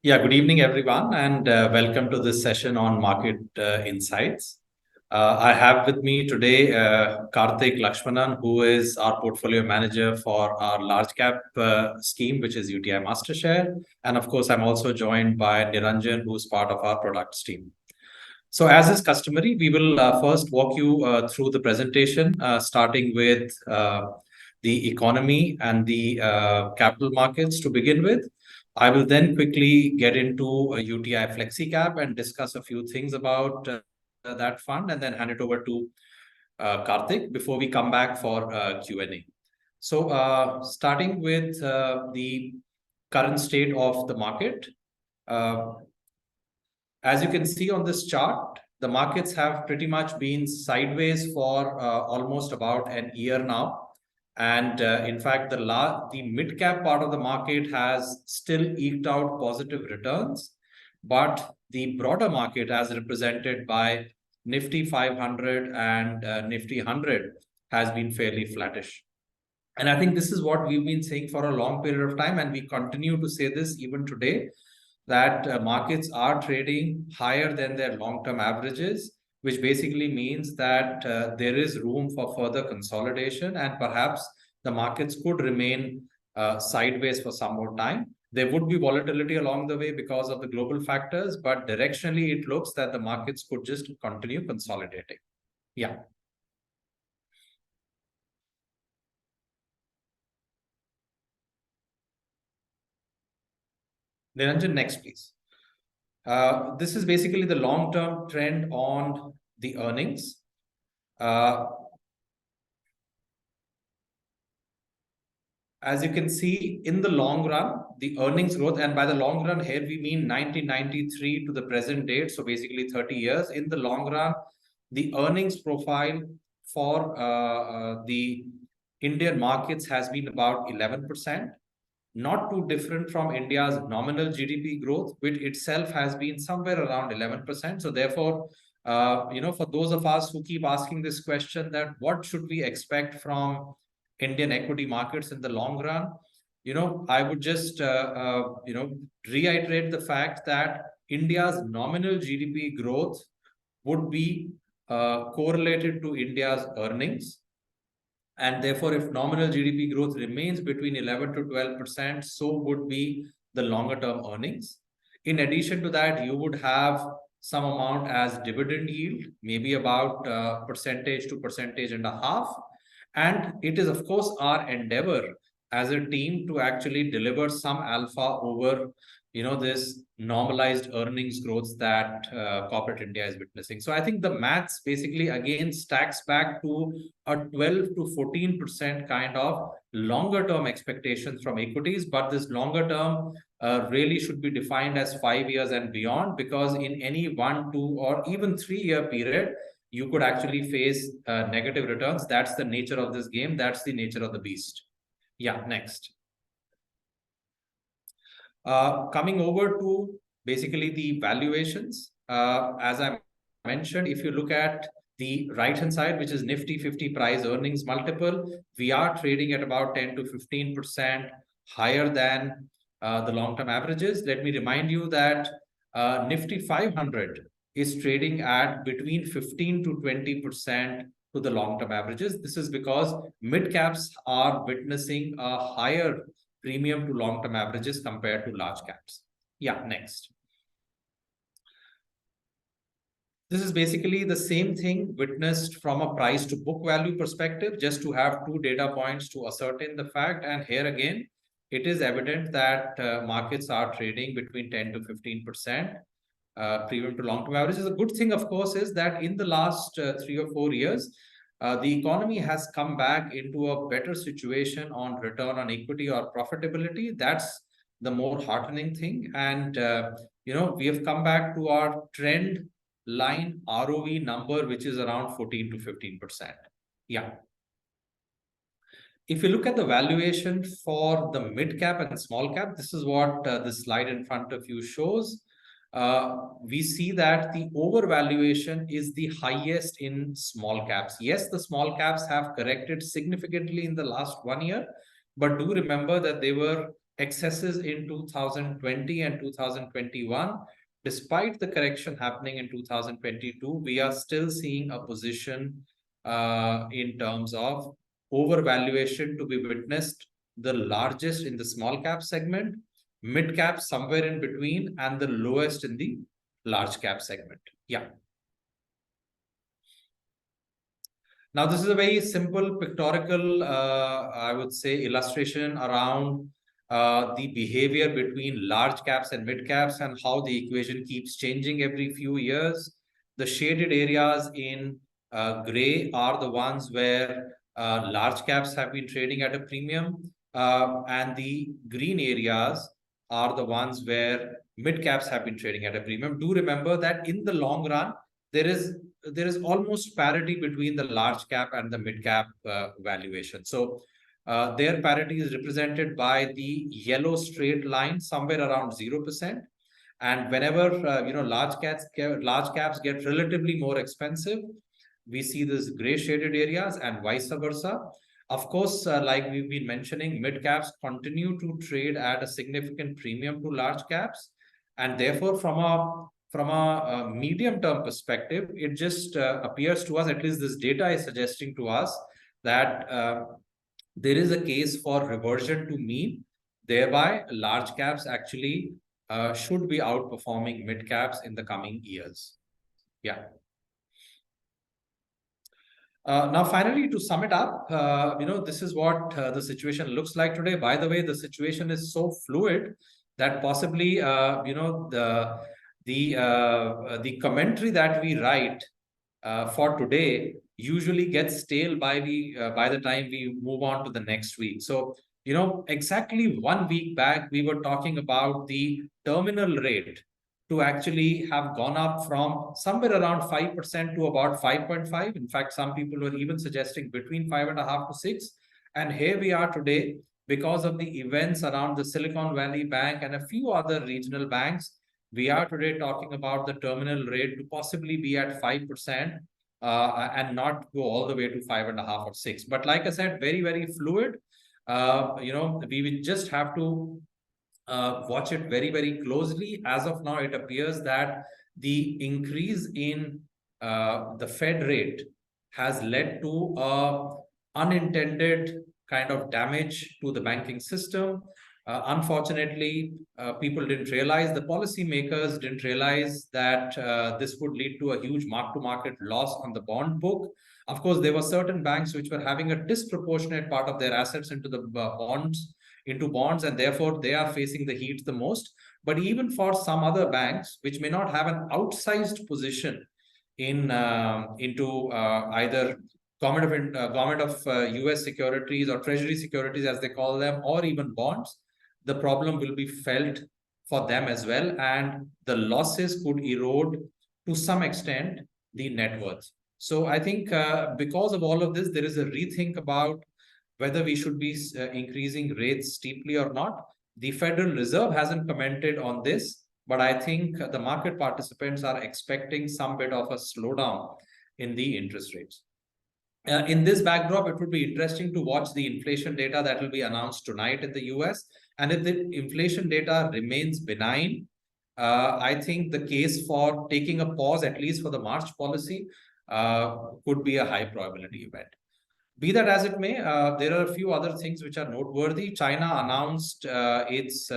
Yeah, good evening, everyone, and welcome to this session on market insights. I have with me today Karthik Lakshmanan, who is our portfolio manager for our large cap scheme, which is UTI Mastershare. And of course, I'm also joined by Niranjan, who's part of our products team. So, as is customary, we will first walk you through the presentation, starting with the economy and the capital markets to begin with. I will then quickly get into UTI Flexi Cap and discuss a few things about that fund, and then hand it over to Karthik before we come back for Q&A. So, starting with the current state of the market. As you can see on this chart, the markets have pretty much been sideways for almost about an year now. And in fact, the mid-cap part of the market has still eked out positive returns. But the broader market, as represented by Nifty 500 and Nifty 100, has been fairly flattish. And I think this is what we've been saying for a long period of time. And we continue to say this even today, that markets are trading higher than their long-term averages, which basically means that there is room for further consolidation, and perhaps the markets could remain sideways for some more time. There would be volatility along the way because of the global factors, but directionally it looks that the markets could just continue consolidating. Yeah. Niranjan, next, please. This is basically the long-term trend on the earnings. As you can see, in the long run, the earnings growth, and by the long run here, we mean 1993 to the present date, so basically 30 years. In the long run, the earnings profile for the Indian markets has been about 11%, not too different from India's nominal GDP growth, which itself has been somewhere around 11%. So therefore, for those of us who keep asking this question, that what should we expect from Indian equity markets in the long run, I would just, reiterate the fact that India's nominal GDP growth would be correlated to India's earnings. And therefore, if nominal GDP growth remains between 11 to 12%, so would be the longer term earnings. In addition to that, you would have some amount as dividend yield, maybe about percentage to percentage and a half. And it is, of course, our endeavor as a team to actually deliver some alpha over, this normalized earnings growth that corporate India is witnessing. So I think the maths basically again stacks back to a 12 to 14% kind of longer term expectations from equities. But this longer term really should be defined as 5 years and beyond, because in any 1, 2, or even 3-year period, you could actually face negative returns. That's the nature of this game. That's the nature of the beast. Yeah, next. Coming over to basically the valuations. As I mentioned, if you look at the right-hand side, which is Nifty 50 price earnings multiple, we are trading at about 10 to 15% higher than the long-term averages. Let me remind you that Nifty 500 is trading at between 15 to 20% to the long-term averages. This is because mid-caps are witnessing a higher premium to long-term averages compared to large caps. Yeah, next. This is basically the same thing witnessed from a price to book value perspective, just to have 2 data points to ascertain the fact. And here again, it is evident that markets are trading between 10 to 15% premium to long-term averages. The good thing, of course, is that in the last 3 or 4 years, the economy has come back into a better situation on return on equity or profitability. That's the more heartening thing. And, we have come back to our trend line ROE number, which is around 14 to 15%. Yeah. If you look at the valuation for the mid cap and small cap, this is what the slide in front of you shows. We see that the overvaluation is the highest in small caps. Yes, the small caps have corrected significantly in the last 1 year, but do remember that they were excesses in 2020 and 2021. Despite the correction happening in 2022, we are still seeing a position in terms of overvaluation to be witnessed, the largest in the small cap segment, mid cap somewhere in between, and the lowest in the large cap segment. Yeah. Now, this is a very simple pictorial, I would say, illustration around the behavior between large caps and mid caps and how the equation keeps changing every few years. The shaded areas in gray are the ones where large caps have been trading at a premium, and the green areas are the ones where mid caps have been trading at a premium. Do remember that in the long run, there is almost parity between the large cap and the mid cap valuation. So their parity is represented by the yellow straight line somewhere around 0%. And whenever large caps get relatively more expensive, we see this gray shaded areas and vice versa. Of course, like we've been mentioning, mid caps continue to trade at a significant premium to large caps, and therefore from a medium-term perspective, it just appears to us, at least this data is suggesting to us, that there is a case for reversion to mean. Thereby, large caps actually should be outperforming mid caps in the coming years. Yeah. Now, finally, to sum it up, this is what the situation looks like today. By the way, the situation is so fluid that possibly, the commentary that we write for today usually gets stale by the time we move on to the next week. So, exactly 1 week back, we were talking about the terminal rate to actually have gone up from somewhere around 5% to about 5.5. In fact, some people were even suggesting between 5.5 to 6. And here we are today, because of the events around the Silicon Valley Bank and a few other regional banks, we are today talking about the terminal rate to possibly be at 5% and not go all the way to 5.5 or 6. But like I said, very, very fluid. We will just have to watch it very, very closely. As of now, it appears that the increase in the Fed rate has led to unintended kind of damage to the banking system. Unfortunately, people didn't realize, the policymakers didn't realize that this would lead to a huge mark-to-market loss on the bond book. Of course, there were certain banks which were having a disproportionate part of their assets into the bonds, and therefore they are facing the heat the most. But even for some other banks which may not have an outsized position in into either government of US securities or treasury securities, as they call them, or even bonds, the problem will be felt for them as well, and the losses could erode to some extent the net worth. So I think because of all of this, there is a rethink about whether we should be increasing rates steeply or not. The Federal Reserve hasn't commented on this, but I think the market participants are expecting some bit of a slowdown in the interest rates. In this backdrop, it would be interesting to watch the inflation data that will be announced tonight in the US. And if the inflation data remains benign, I think the case for taking a pause, at least for the March policy, could be a high probability event. Be that as it may, there are a few other things which are noteworthy. China announced its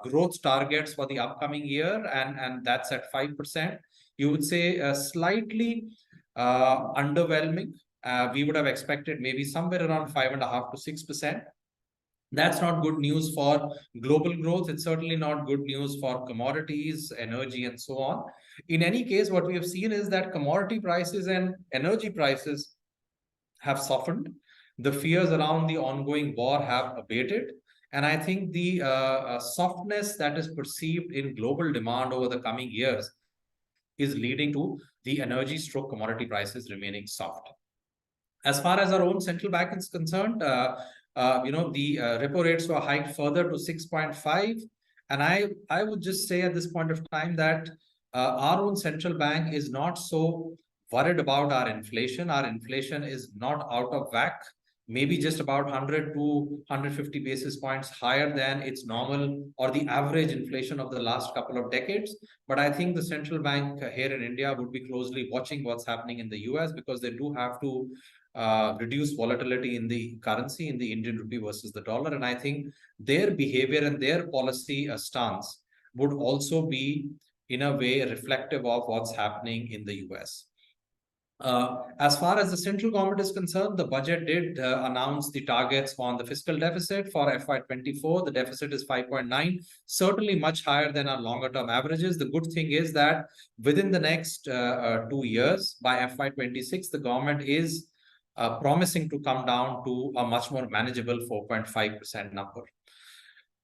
growth targets for the upcoming year, and that's at 5%. You would say slightly underwhelming. We would have expected maybe somewhere around 5.5 to 6%. That's not good news for global growth. It's certainly not good news for commodities, energy, and so on. In any case, what we have seen is that commodity prices and energy prices have softened. The fears around the ongoing war have abated. And I think the softness that is perceived in global demand over the coming years is leading to the energy stroke commodity prices remaining soft. As far as our own central bank is concerned, the repo rates were hiked further to 6.5. And I would just say at this point of time that our own central bank is not so worried about our inflation. Our inflation is not out of whack. maybe just about 100 to 150 basis points higher than its normal or the average inflation of the last couple of decades. But I think the central bank here in India would be closely watching what's happening in the US, because they do have to reduce volatility in the currency, in the Indian rupee versus the dollar. And I think their behavior and their policy stance would also be, in a way, reflective of what's happening in the US. As far as the central government is concerned, the budget did announce the targets on the fiscal deficit for FY24. The deficit is 5.9, certainly much higher than our longer term averages. The good thing is that within the next 2 years, by FY26, the government is promising to come down to a much more manageable 4.5% number.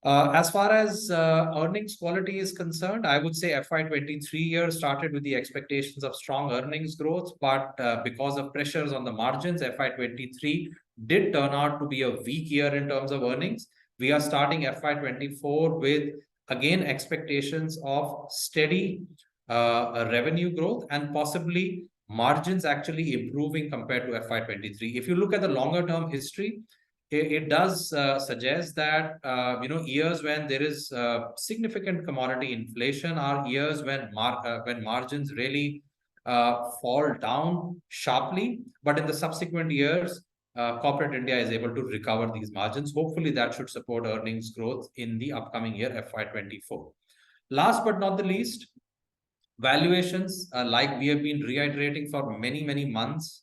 As far as earnings quality is concerned, I would say FY23 year started with the expectations of strong earnings growth, but because of pressures on the margins, FY23 did turn out to be a weak year in terms of earnings. We are starting FY24 with, again, expectations of steady revenue growth and possibly margins actually improving compared to FY23. If you look at the longer term history, it does suggest that years when there is significant commodity inflation are years when margins really fall down sharply. But in the subsequent years, corporate India is able to recover these margins. Hopefully, that should support earnings growth in the upcoming year, FY24. Last but not the least, valuations, like we have been reiterating for many months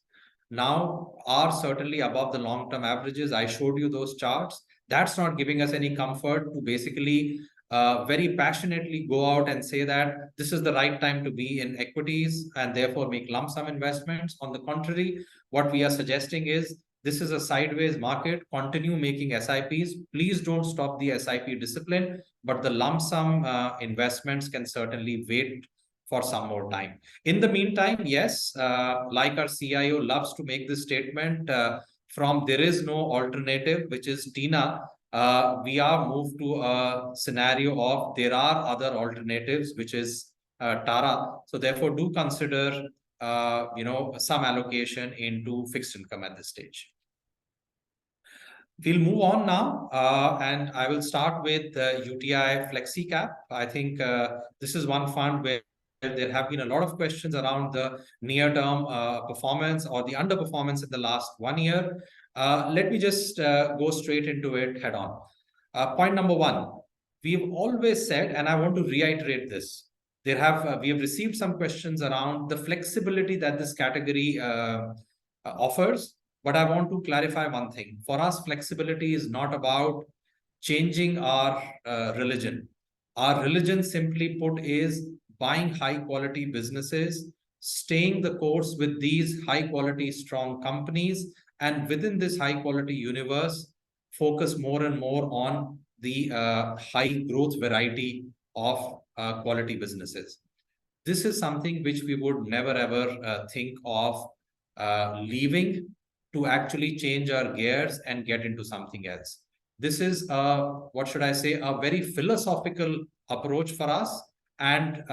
now, are certainly above the long-term averages. I showed you those charts. That's not giving us any comfort to basically very passionately go out and say that this is the right time to be in equities and therefore make lump sum investments. On the contrary, what we are suggesting is this is a sideways market. Continue making SIPs. Please don't stop the SIP discipline, but the lump sum investments can certainly wait for some more time. In the meantime, yes, like our CIO loves to make this statement, from there is no alternative, which is TINA, we are moved to a scenario of there are other alternatives, which is TARA. So therefore, do consider some allocation into fixed income at this stage. We'll move on now, and I will start with UTI Flexi Cap. I think this is one fund where there have been a lot of questions around the near-term performance or the underperformance in the last 1 year. Let me just go straight into it head on. Point number one, we've always said, and I want to reiterate this, we have received some questions around the flexibility that this category offers. But I want to clarify one thing. For us, flexibility is not about changing our religion. Our religion, simply put, is buying high-quality businesses, staying the course with these high-quality, strong companies, and within this high-quality universe, focus more and more on the high-growth variety of quality businesses. This is something which we would never, ever think of leaving to actually change our gears and get into something else. This is, what should I say, a very philosophical approach for us. And,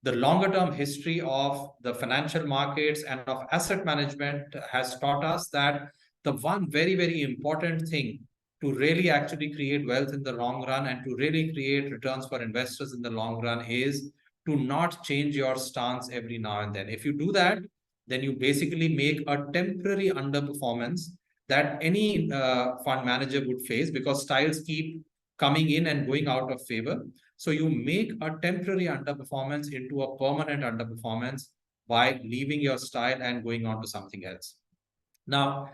the longer term history of the financial markets and of asset management has taught us that the one very important thing to really actually create wealth in the long run and to really create returns for investors in the long run is to not change your stance every now and then. If you do that, then you basically make a temporary underperformance that any fund manager would face, because styles keep coming in and going out of favor. So you make a temporary underperformance into a permanent underperformance by leaving your style and going on to something else. Now,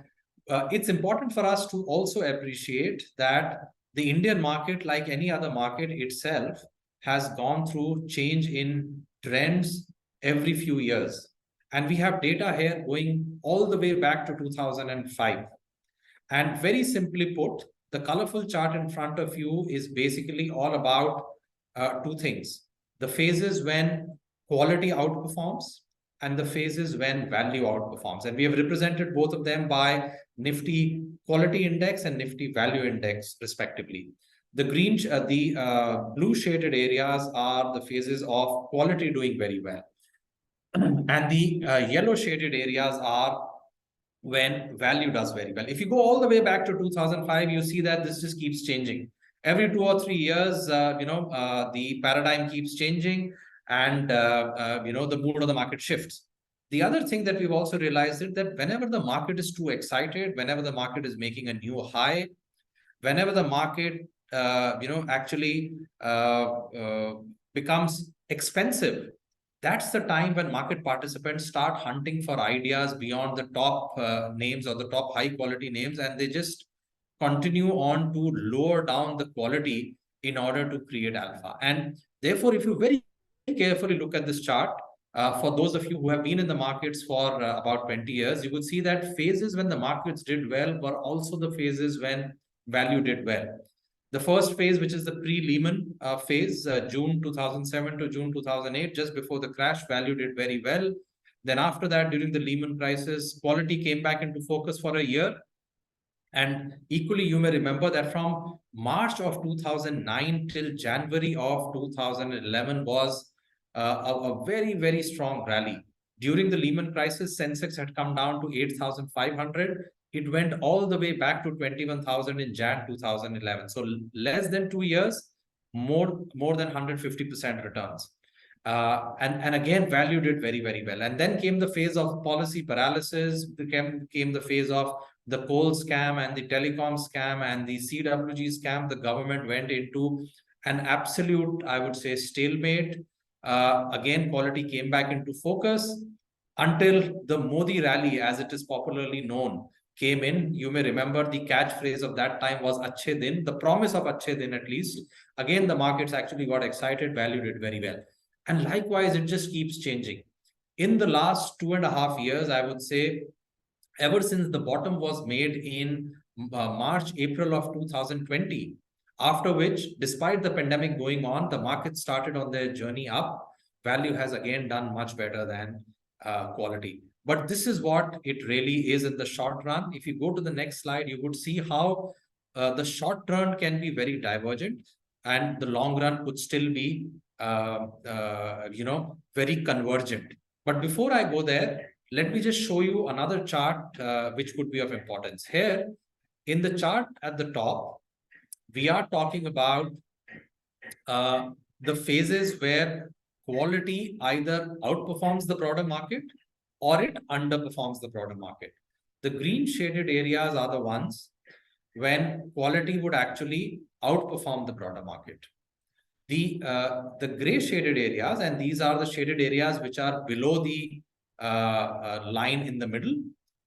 it's important for us to also appreciate that the Indian market, like any other market itself, has gone through change in trends every few years. And we have data here going all the way back to 2005. And very simply put, the colorful chart in front of you is basically all about two things: the phases when quality outperforms and the phases when value outperforms. And we have represented both of them by Nifty Quality Index and Nifty Value Index, respectively. The blue shaded areas are the phases of quality doing very well. And the yellow shaded areas are when value does very well. If you go all the way back to 2005, you see that this just keeps changing. Every 2 or 3 years, the paradigm keeps changing, and the mood of the market shifts. The other thing that we've also realized is that whenever the market is too excited, whenever the market is making a new high, whenever the market actually becomes expensive, that's the time when market participants start hunting for ideas beyond the top names or the top high quality names, and they just continue on to lower down the quality in order to create alpha. And therefore, if you very carefully look at this chart, for those of you who have been in the markets for about 20 years, you would see that phases when the markets did well were also the phases when value did well. The first phase, which is the pre-Lehman phase, June 2007 to June 2008, just before the crash, value did very well. Then after that, during the Lehman crisis, quality came back into focus for a year. And equally, you may remember that from March of 2009 till January of 2011 was a very, very strong rally. During the Lehman crisis, Sensex had come down to 8,500. It went all the way back to 21,000 in Jan 2011. So less than 2 years, more than 150% returns. And again, value did very, very well. And then came the phase of policy paralysis, came the phase of the coal scam and the telecom scam and the CWG scam. The government went into an absolute, I would say, stalemate. Again, quality came back into focus until the Modi rally, as it is popularly known, came in. You may remember the catchphrase of that time was Achhe Din, the promise of Achhe Din at least. Again, the markets actually got excited, value did very well. And likewise, it just keeps changing. In the last 2.5 years, I would say, ever since the bottom was made in March, April of 2020, after which, despite the pandemic going on, the market started on their journey up. Value has again done much better than quality. But this is what it really is in the short run. If you go to the next slide, you would see how the short run can be very divergent and the long run could still be, very convergent. But before I go there, let me just show you another chart which could be of importance. Here, in the chart at the top, we are talking about the phases where quality either outperforms the broader market or it underperforms the broader market. The green shaded areas are the ones when quality would actually outperform the broader market. The gray shaded areas, and these are the shaded areas which are below the line in the middle,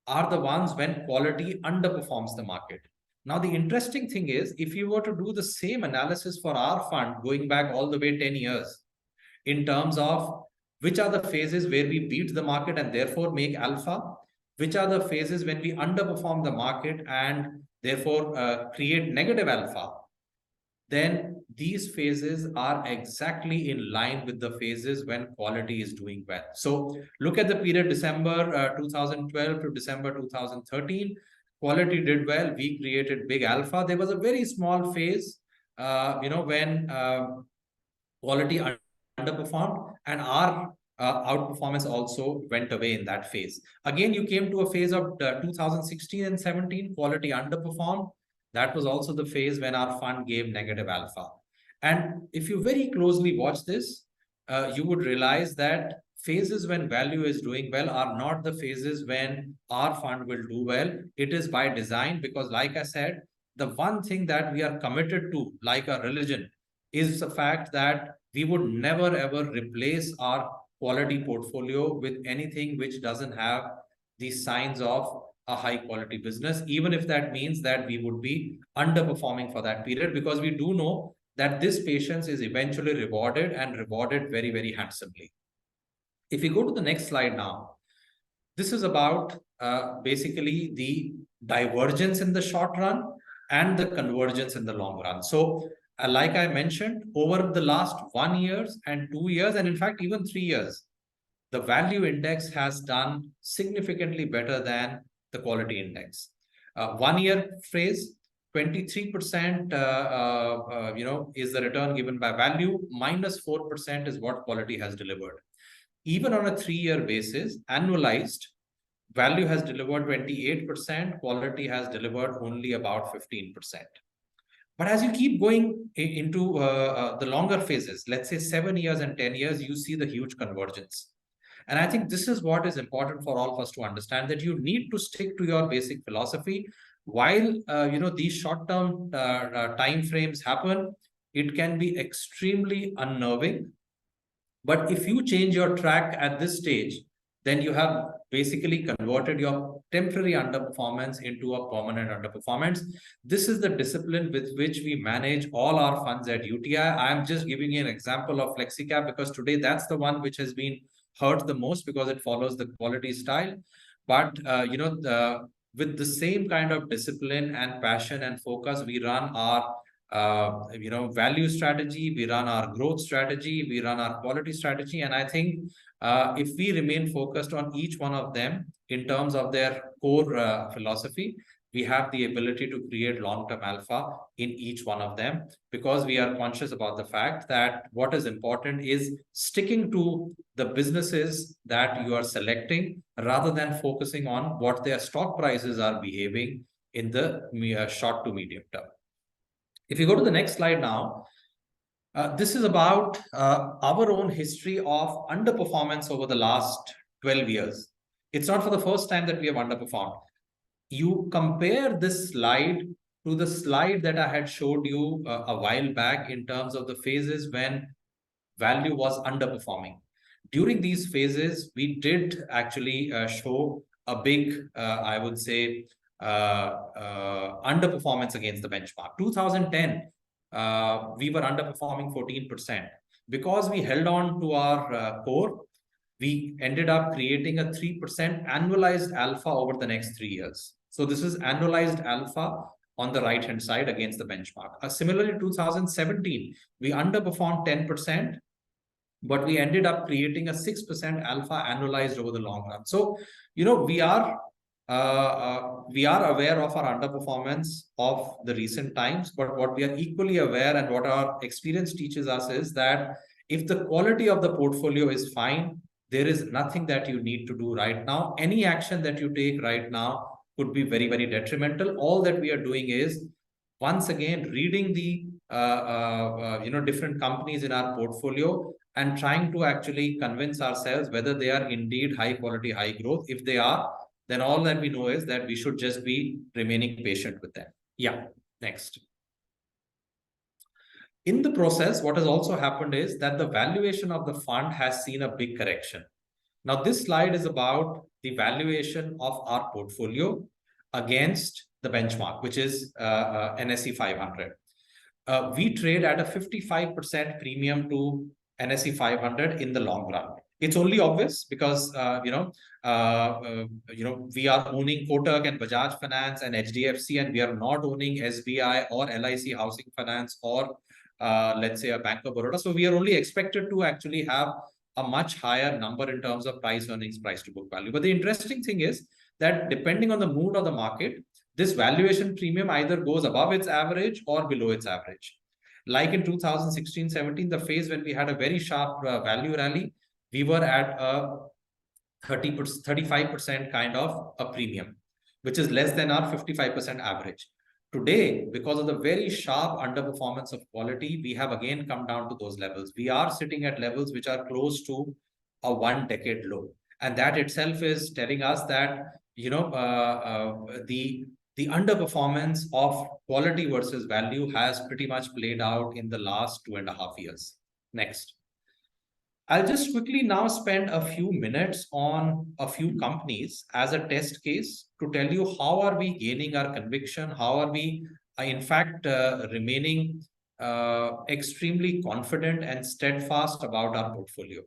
are the ones when quality underperforms the market. Now, the interesting thing is, if you were to do the same analysis for our fund going back all the way 10 years, in terms of which are the phases where we beat the market and therefore make alpha, which are the phases when we underperform the market and therefore create negative alpha, then these phases are exactly in line with the phases when quality is doing well. So look at the period December 2012 to December 2013. Quality did well. We created big alpha. There was a very small phase, when quality underperformed, and our outperformance also went away in that phase. Again, you came to a phase of 2016 and 17, quality underperformed. That was also the phase when our fund gave negative alpha. And if you very closely watch this, you would realize that phases when value is doing well are not the phases when our fund will do well. It is by design, because like I said, the one thing that we are committed to, like a religion, is the fact that we would never ever replace our quality portfolio with anything which doesn't have the signs of a high quality business, even if that means that we would be underperforming for that period, because we do know that this patience is eventually rewarded, and rewarded very, very handsomely. If we go to the next slide now, this is about basically the divergence in the short run and the convergence in the long run. So like I mentioned, over the last 1 year and 2 years, and in fact, even 3 years, the value index has done significantly better than the quality index. 1 year phrase, 23% is the return given by value, minus 4% is what quality has delivered. Even on a 3-year basis, annualized, value has delivered 28%, quality has delivered only about 15%. But as you keep going into the longer phases, let's say 7 years and 10 years, you see the huge convergence. And I think this is what is important for all of us to understand, that you need to stick to your basic philosophy. While these short-term time frames happen, it can be extremely unnerving. But if you change your track at this stage, then you have basically converted your temporary underperformance into a permanent underperformance. This is the discipline with which we manage all our funds at UTI. I'm just giving you an example of FlexiCap because today that's the one which has been hurt the most because it follows the quality style. But with the same kind of discipline and passion and focus, we run our value strategy, we run our growth strategy, we run our quality strategy. And I think if we remain focused on each one of them in terms of their core philosophy, we have the ability to create long-term alpha in each one of them, because we are conscious about the fact that what is important is sticking to the businesses that you are selecting rather than focusing on what their stock prices are behaving in the short to medium term. If you go to the next slide now, this is about our own history of underperformance over the last 12 years. It's not for the first time that we have underperformed. You compare this slide to the slide that I had showed you a while back in terms of the phases when value was underperforming. During these phases, we did actually show a big, I would say, underperformance against the benchmark. 2010, we were underperforming 14%. Because we held on to our core, we ended up creating a 3% annualized alpha over the next 3 years. So this is annualized alpha on the right-hand side against the benchmark. Similarly, 2017, we underperformed 10%, but we ended up creating a 6% alpha annualized over the long run. So, we are aware of our underperformance of the recent times, but what we are equally aware and what our experience teaches us is that if the quality of the portfolio is fine, there is nothing that you need to do right now. Any action that you take right now could be very, very detrimental. All that we are doing is, once again, reading the different companies in our portfolio and trying to actually convince ourselves whether they are indeed high quality, high growth. If they are, then all that we know is that we should just be remaining patient with them. Yeah, next. In the process, what has also happened is that the valuation of the fund has seen a big correction. Now, this slide is about the valuation of our portfolio against the benchmark, which is NSE 500. We trade at a 55% premium to NSE 500 in the long run. It's only obvious because we are owning Kotak and Bajaj Finance and HDFC, and we are not owning SBI or LIC Housing Finance or let's say a Bank of Baroda. So we are only expected to actually have a much higher number in terms of price earnings, price to book value. But the interesting thing is that depending on the mood of the market, this valuation premium either goes above its average or below its average. Like in 2016-17, the phase when we had a very sharp value rally, we were at a 35% kind of a premium, which is less than our 55% average. Today, because of the very sharp underperformance of quality, we have again come down to those levels. We are sitting at levels which are close to a 1-decade low. And that itself is telling us that, the underperformance of quality versus value has pretty much played out in the last 2.5 years. Next. I'll just quickly now spend a few minutes on a few companies as a test case to tell you how are we gaining our conviction, how are we, in fact, remaining extremely confident and steadfast about our portfolio.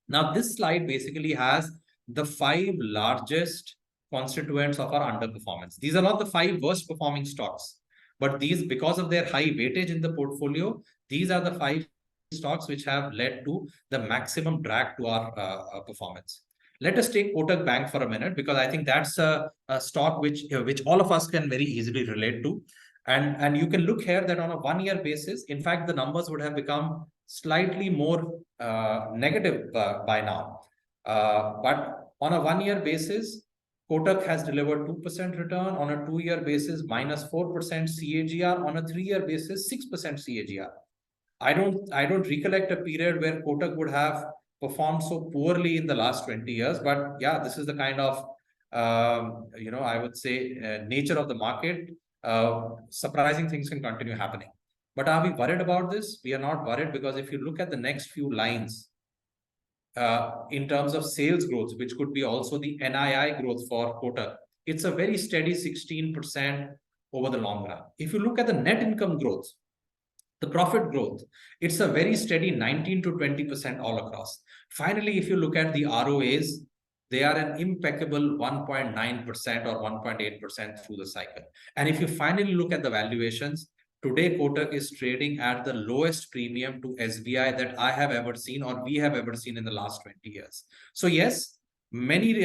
Now, this slide basically has the 5 largest constituents of our underperformance. These are not the 5 worst performing stocks, but these, because of their high weightage in the portfolio, these are the 5 stocks which have led to the maximum drag to our performance. Let us take Kotak Bank for a minute, because I think that's a stock which all of us can very easily relate to. And you can look here that on a 1-year basis, in fact, the numbers would have become slightly more negative by now. But on a 1-year basis, Kotak has delivered 2% return on a 2-year basis, minus 4% CAGR, on a 3-year basis, 6% CAGR. I don't recollect a period where Kotak would have performed so poorly in the last 20 years. But yeah, this is the kind of, I would say, nature of the market. Surprising things can continue happening. But are we worried about this? We are not worried, because if you look at the next few lines, in terms of sales growth, which could be also the NII growth for Kotak, it's a very steady 16% over the long run. If you look at the net income growth, the profit growth, it's a very steady 19 to 20% all across. Finally, if you look at the ROAs, they are an impeccable 1.9% or 1.8% through the cycle. And if you finally look at the valuations, today Kotak is trading at the lowest premium to SBI that I have ever seen, or we have ever seen in the last 20 years. So yes, many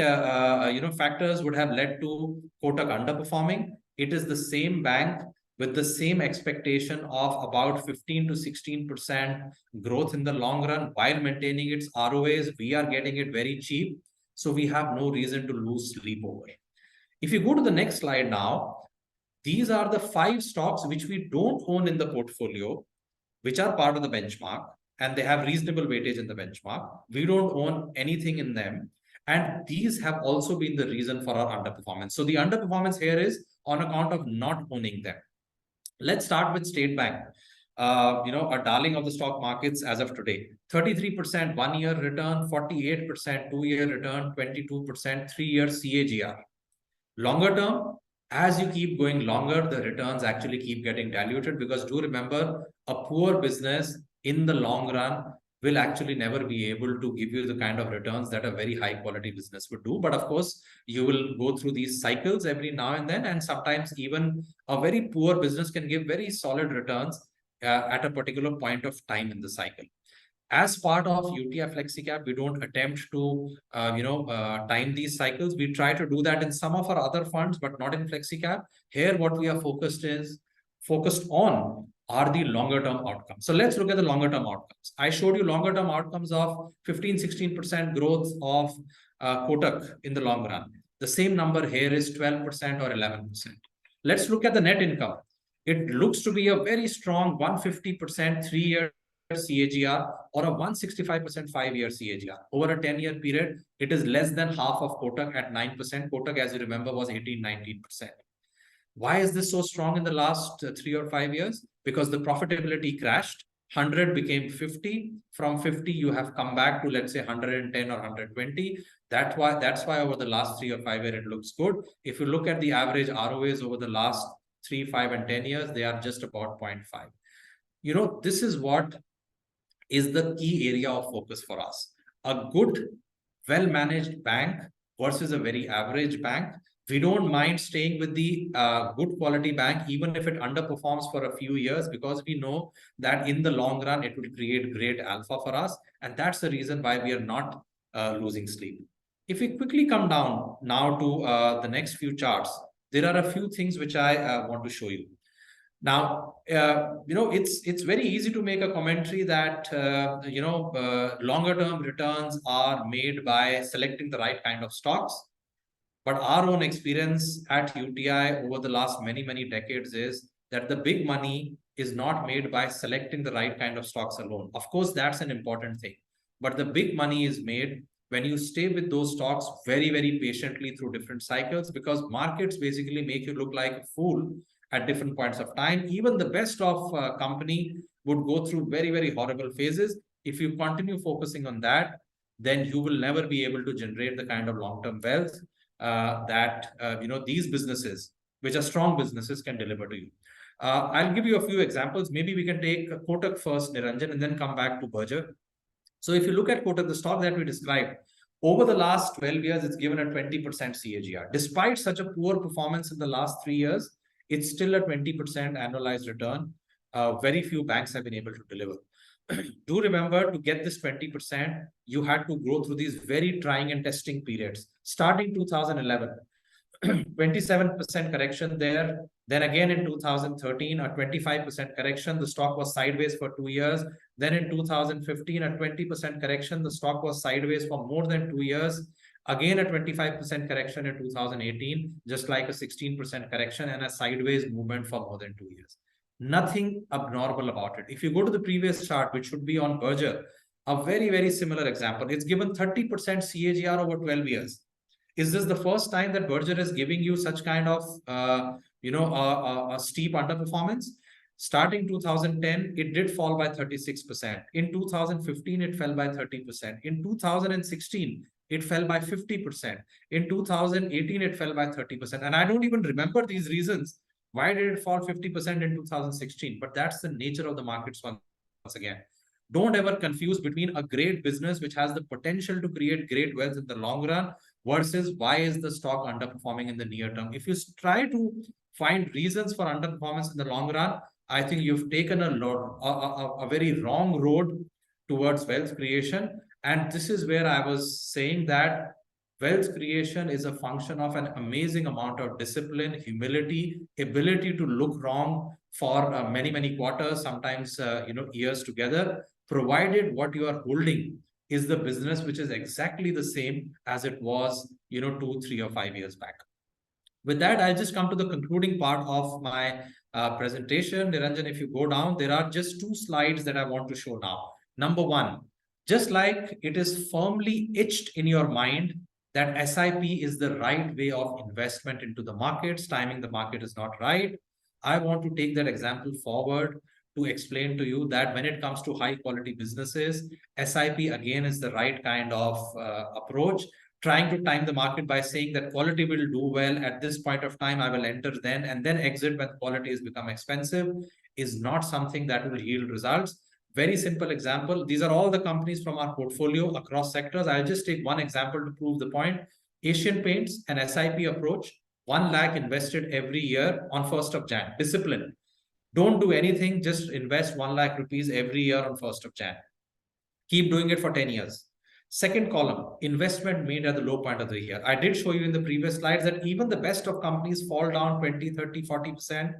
factors would have led to Kotak underperforming. It is the same bank with the same expectation of about 15 to 16% growth in the long run while maintaining its ROAs. We are getting it very cheap, so we have no reason to lose sleep over it. If you go to the next slide now, these are the 5 stocks which we don't own in the portfolio, which are part of the benchmark, and they have reasonable weightage in the benchmark. We don't own anything in them. And these have also been the reason for our underperformance. So the underperformance here is on account of not owning them. Let's start with State Bank, a darling of the stock markets as of today. 33% 1-year return, 48% 2-year return, 22% 3-year CAGR. Longer term, as you keep going longer, the returns actually keep getting diluted, because do remember, a poor business in the long run will actually never be able to give you the kind of returns that a very high quality business would do. But of course, you will go through these cycles every now and then, and sometimes even a very poor business can give very solid returns at a particular point of time in the cycle. As part of UTI Flexi Cap, we don't attempt to, time these cycles. We try to do that in some of our other funds, but not in Flexi Cap. Here, what we are focused on are the longer term outcomes. So let's look at the longer term outcomes. I showed you longer term outcomes of 15, 16% growth of Kotak in the long run. The same number here is 12% or 11%. Let's look at the net income. It looks to be a very strong 150% 3-year CAGR or a 165% 5-year CAGR. Over a 10-year period, it is less than half of Kotak at 9%. Kotak, as you remember, was 18, 19%. Why is this so strong in the last 3 or 5 years? Because the profitability crashed. 100 became 50. From 50, you have come back to, let's say, 110 or 120. That's why over the last 3 or 5 years, it looks good. If you look at the average ROAs over the last 3, 5, and 10 years, they are just about 0.5. This is what is the key area of focus for us. A good, well-managed bank versus a very average bank. We don't mind staying with the good quality bank, even if it underperforms for a few years, because we know that in the long run, it will create great alpha for us. And that's the reason why we are not losing sleep. If we quickly come down now to the next few charts, there are a few things which I want to show you. Now, it's very easy to make a commentary that, longer term returns are made by selecting the right kind of stocks. But our own experience at UTI over the last many, many decades is that the big money is not made by selecting the right kind of stocks alone. Of course, that's an important thing. But the big money is made when you stay with those stocks very, very patiently through different cycles, because markets basically make you look like a fool at different points of time. Even the best of company would go through very, very horrible phases. If you continue focusing on that, then you will never be able to generate the kind of long-term wealth that these businesses, which are strong businesses, can deliver to you. I'll give you a few examples. Maybe we can take Kotak first, Niranjan, and then come back to Berger. So if you look at Kotak, the stock that we described, over the last 12 years, it's given a 20% CAGR. Despite such a poor performance in the last 3 years, it's still a 20% annualized return. Very few banks have been able to deliver. Do remember, to get this 20%, you had to go through these very trying and testing periods. Starting 2011, 27% correction there. Then again in 2013, a 25% correction. The stock was sideways for 2 years. Then in 2015, a 20% correction. The stock was sideways for more than 2 years. Again, a 25% correction in 2018, just like a 16% correction and a sideways movement for more than 2 years. Nothing abnormal about it. If you go to the previous chart, which should be on Berger, a very, very similar example. It's given 30% CAGR over 12 years. Is this the first time that Berger is giving you such kind of, a steep underperformance? Starting 2010, it did fall by 36%. In 2015, it fell by 30%. In 2016, it fell by 50%. In 2018, it fell by 30%. And I don't even remember these reasons. Why did it fall 50% in 2016? But that's the nature of the markets once again. Don't ever confuse between a great business which has the potential to create great wealth in the long run versus why is the stock underperforming in the near term. If you try to find reasons for underperformance in the long run, I think you've taken a very wrong road towards wealth creation. And this is where I was saying that wealth creation is a function of an amazing amount of discipline, humility, ability to look wrong for many, many quarters, sometimes years together, provided what you are holding is the business which is exactly the same as it was 2, 3, or 5 years back. With that, I'll just come to the concluding part of my presentation. Niranjan, if you go down, there are just 2 slides that I want to show now. Number 1, just like it is firmly etched in your mind that SIP is the right way of investment into the markets, timing the market is not right. I want to take that example forward to explain to you that when it comes to high quality businesses, SIP again is the right kind of approach. Trying to time the market by saying that quality will do well at this point of time, I will enter then and then exit when quality has become expensive, is not something that will yield results. Very simple example. These are all the companies from our portfolio across sectors. I'll just take one example to prove the point. Asian Paints, an SIP approach, 1 lakh invested every year on 1st of Jan. Discipline. Don't do anything, just invest 1 lakh rupees every year on 1st of Jan. Keep doing it for 10 years. Second column, investment made at the low point of the year. I did show you in the previous slides that even the best of companies fall down 20, 30, 40%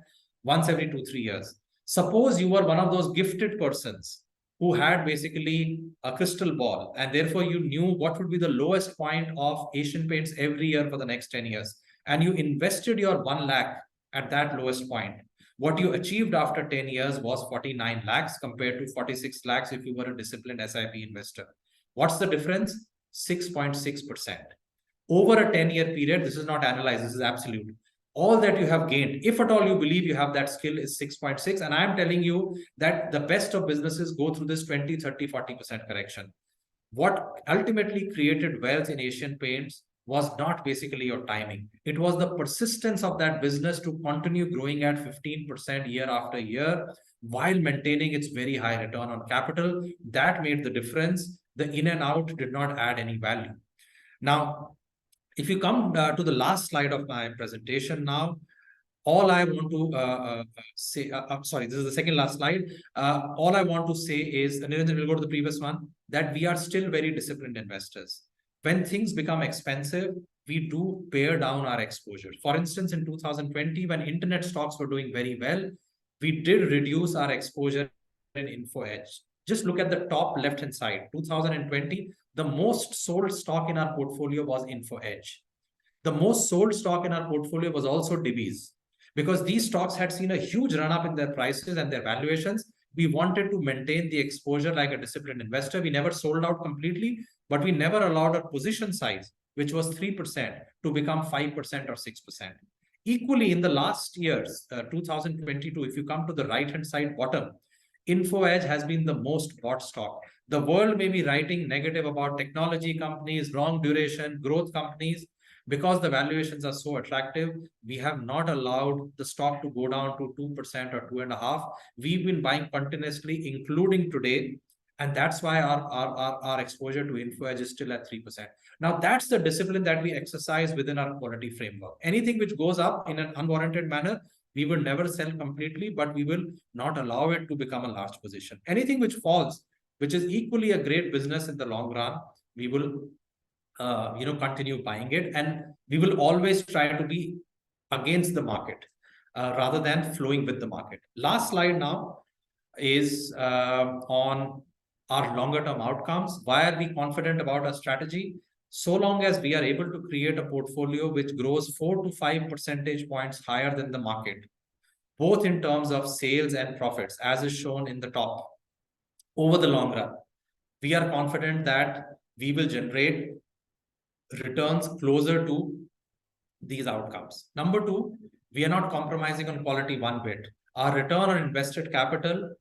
once every 2, 3 years. Suppose you were one of those gifted persons who had basically a crystal ball and therefore you knew what would be the lowest point of Asian Paints every year for the next 10 years. And you invested your 1 lakh at that lowest point. What you achieved after 10 years was 49 lakhs compared to 46 lakhs if you were a disciplined SIP investor. What's the difference? 6.6%. Over a 10-year period, this is not analyzed, this is absolute. All that you have gained, if at all you believe you have that skill, is 6.6. And I'm telling you that the best of businesses go through this 20, 30, 40% correction. What ultimately created wealth in Asian Paints was not basically your timing. It was the persistence of that business to continue growing at 15% year after year while maintaining its very high return on capital. That made the difference. The in and out did not add any value. Now, if you come to the last slide of my presentation now, all I want to say, I'm sorry, this is the second last slide. All I want to say is, Niranjan will go to the previous one, that we are still very disciplined investors. When things become expensive, we do pare down our exposure. For instance, in 2020, when internet stocks were doing very well, we did reduce our exposure in Info Edge. Just look at the top left-hand side. 2020, the most sold stock in our portfolio was Info Edge. The most sold stock in our portfolio was also Divi's, because these stocks had seen a huge run-up in their prices and their valuations. We wanted to maintain the exposure like a disciplined investor. We never sold out completely, but we never allowed our position size, which was 3%, to become 5% or 6%. Equally, in the last years, 2022, if you come to the right-hand side bottom, Info Edge has been the most bought stock. The world may be writing negative about technology companies, long duration, growth companies. Because the valuations are so attractive, we have not allowed the stock to go down to 2% or 2.5%. We've been buying continuously, including today. And that's why our exposure to Info Edge is still at 3%. Now, that's the discipline that we exercise within our quality framework. Anything which goes up in an unwarranted manner, we will never sell completely, but we will not allow it to become a large position. Anything which falls, which is equally a great business in the long run, we will continue buying it, and we will always try to be against the market rather than flowing with the market. Last slide now is on our longer term outcomes. Why are we confident about our strategy? So long as we are able to create a portfolio which grows 4 to 5 percentage points higher than the market, both in terms of sales and profits, as is shown in the top, over the long run, we are confident that we will generate returns closer to these outcomes. Number two, we are not compromising on quality one bit. Our return on invested capital,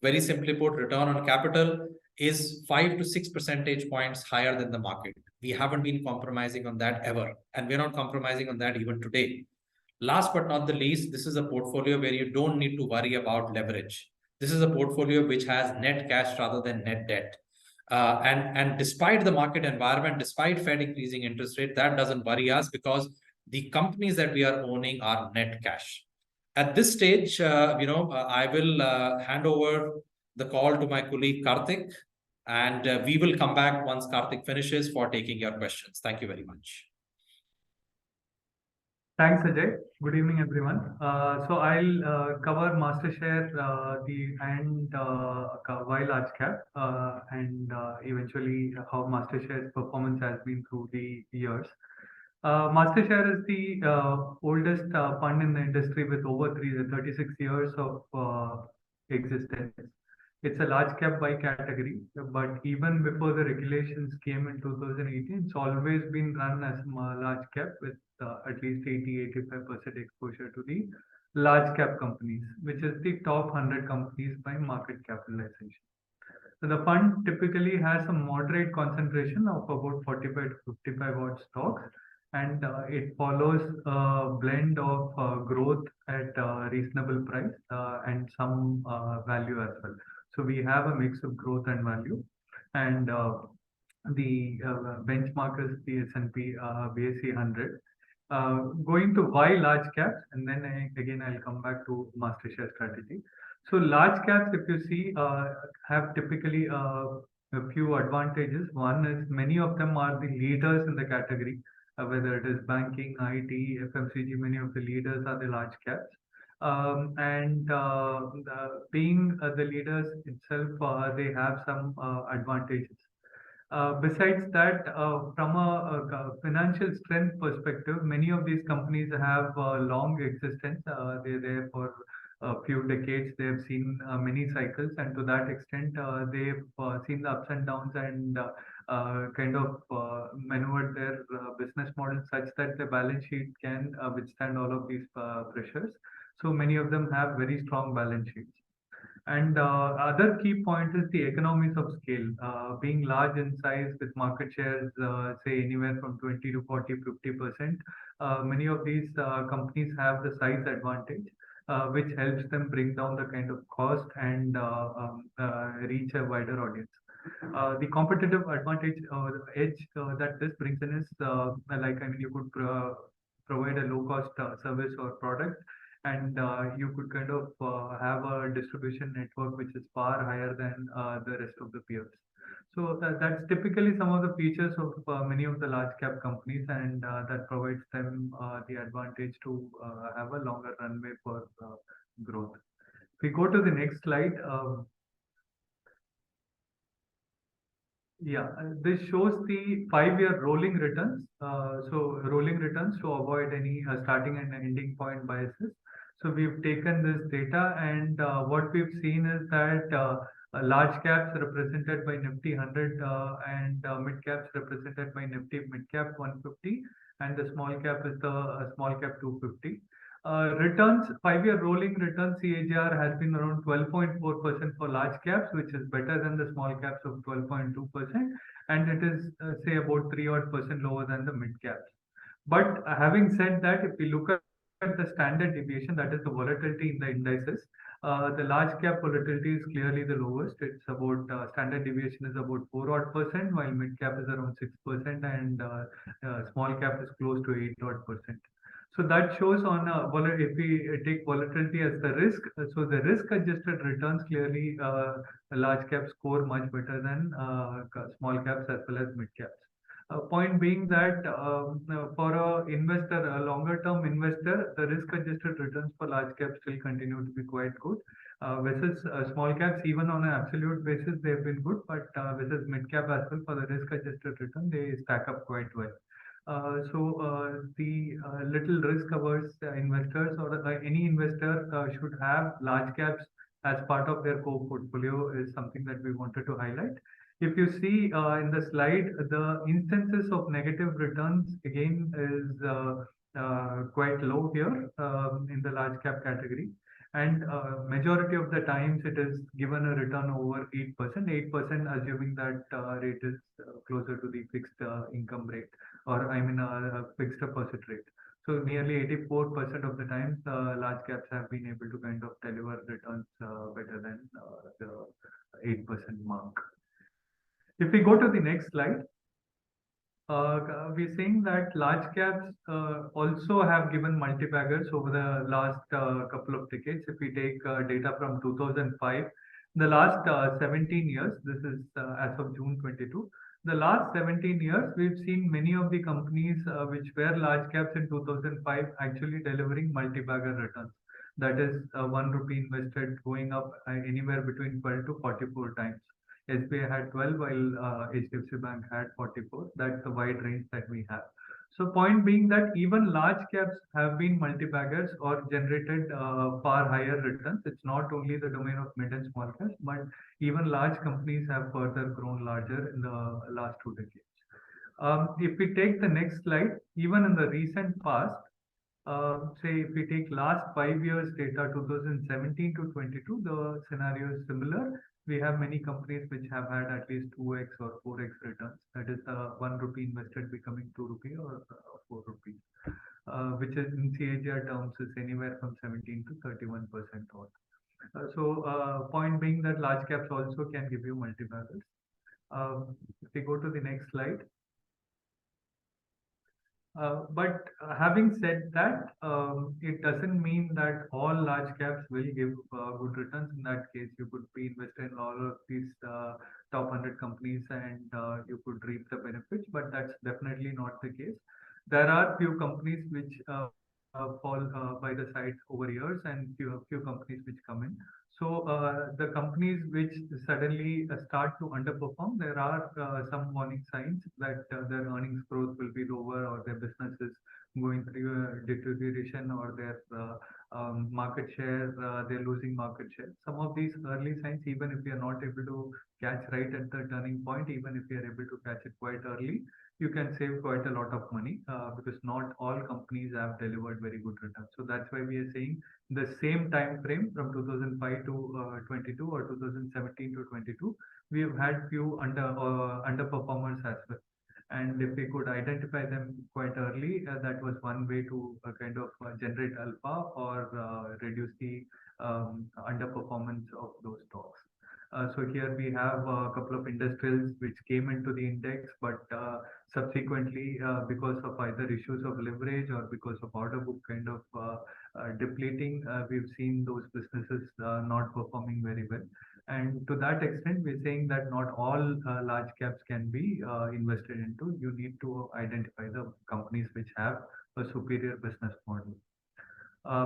very simply put, return on capital is 5 to 6 percentage points higher than the market. We haven't been compromising on that ever, and we're not compromising on that even today. Last but not the least, this is a portfolio where you don't need to worry about leverage. This is a portfolio which has net cash rather than net debt. And despite the market environment, despite Fed increasing interest rate, that doesn't worry us because the companies that we are owning are net cash. At this stage, I will hand over the call to my colleague Karthik, and we will come back once Karthik finishes for taking your questions. Thank you very much. Thanks, Ajay. Good evening, everyone. So I'll cover Mastershare and why large cap and eventually how Mastershare's performance has been through the years. Mastershare is the oldest fund in the industry with over 36 years of existence. It's a large cap by category, but even before the regulations came in 2018, it's always been run as a large cap with at least 80-85% exposure to the large cap companies, which is the top 100 companies by market capitalization. So the fund typically has a moderate concentration of about 45 to 55 odd stocks, and it follows a blend of growth at reasonable price and some value as well. So we have a mix of growth and value, and the benchmark is the S&P BSE 100. Going to why large caps, and then I'll come back to Mastershare strategy. So large caps, if you see, have typically a few advantages. One is many of them are the leaders in the category, whether it is banking, IT, FMCG, many of the leaders are the large caps. Being the leaders itself, they have some advantages. Besides that, from a financial strength perspective, many of these companies have long existence. They're there for a few decades. They have seen many cycles, and to that extent, they've seen the ups and downs and kind of maneuvered their business model such that the balance sheet can withstand all of these pressures. So many of them have very strong balance sheets. And other key point is the economies of scale. Being large in size with market shares, say anywhere from 20 to 40, 50%, many of these companies have the size advantage, which helps them bring down the kind of cost and reach a wider audience. The competitive advantage or edge that this brings in is you could provide a low cost service or product, and you could kind of have a distribution network which is far higher than the rest of the peers. So that's typically some of the features of many of the large cap companies, and that provides them the advantage to have a longer runway for growth. If we go to the next slide, this shows the 5-year rolling returns. So rolling returns to avoid any starting and ending point biases. So we've taken this data, and what we've seen is that large caps represented by Nifty 100 and mid caps represented by Nifty Mid Cap 150, and the small cap is the small cap 250. Returns, 5-year rolling return CAGR has been around 12.4% for large caps, which is better than the small caps of 12.2%, and it is say about 3% lower than the mid caps. But having said that, if we look at the standard deviation, that is the volatility in the indices, the large cap volatility is clearly the lowest. It's about standard deviation is about 4%, while mid cap is around 6%, and small cap is close to 8%. So that shows on if we take volatility as the risk, so the risk-adjusted returns clearly the large caps score much better than small caps as well as mid caps. Point being that for a investor, a longer-term investor, the risk-adjusted returns for large caps still continue to be quite good. Versus small caps, even on an absolute basis, they've been good, but versus mid cap as well for the risk adjusted return, they stack up quite well. The little risk averse investors or any investor should have large caps as part of their core portfolio is something that we wanted to highlight. If you see in the slide, the instances of negative returns again is quite low here in the large cap category. And majority of the times it is given a return over 8%, 8% assuming that rate is closer to the fixed income rate, or I mean a fixed deposit rate. So nearly 84% of the times large caps have been able to kind of deliver returns better than the 8% mark. If we go to the next slide, we're saying that large caps also have given multi-baggers over the last couple of decades. If we take data from 2005, the last 17 years, this is as of June 22, the last 17 years, we've seen many of the companies which were large caps in 2005 actually delivering multi-bagger returns. That is 1 rupee invested going up anywhere between 12 to 44 times. SBI had 12 while HDFC Bank had 44. That's the wide range that we have. So point being that even large caps have been multi-baggers or generated far higher returns. It's not only the domain of mid and small caps, but even large companies have further grown larger in the last 2 decades. If we take the next slide, even in the recent past, say if we take last 5 years data, 2017 to 22, the scenario is similar. We have many companies which have had at least 2x or 4x returns. That is the 1 rupee invested becoming 2 rupee or 4 rupees, which is in CAGR terms is anywhere from 17 to 31% odd. Point being that large caps also can give you multi-baggers. If we go to the next slide. But having said that, it doesn't mean that all large caps will give good returns. In that case, you could be invested in all of these top 100 companies and you could reap the benefits, but that's definitely not the case. There are few companies which fall by the side over years and few companies which come in. So the companies which suddenly start to underperform, there are some warning signs that their earnings growth will be lower or their business is going through a deterioration or their market share, they're losing market share. Some of these early signs, even if we are not able to catch right at the turning point, even if we are able to catch it quite early, you can save quite a lot of money because not all companies have delivered very good returns. So that's why we are saying the same time frame from 2005 to 22 or 2017 to 22, we have had few underperformers as well. And if we could identify them quite early, that was one way to kind of generate alpha or reduce the underperformance of those stocks. So here we have a couple of industrials which came into the index, but subsequently, because of either issues of leverage or because of order book kind of depleting, we've seen those businesses not performing very well. And to that extent, we're saying that not all large caps can be invested into. You need to identify the companies which have a superior business model.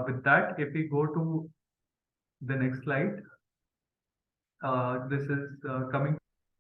With that, if we go to the next slide, this is coming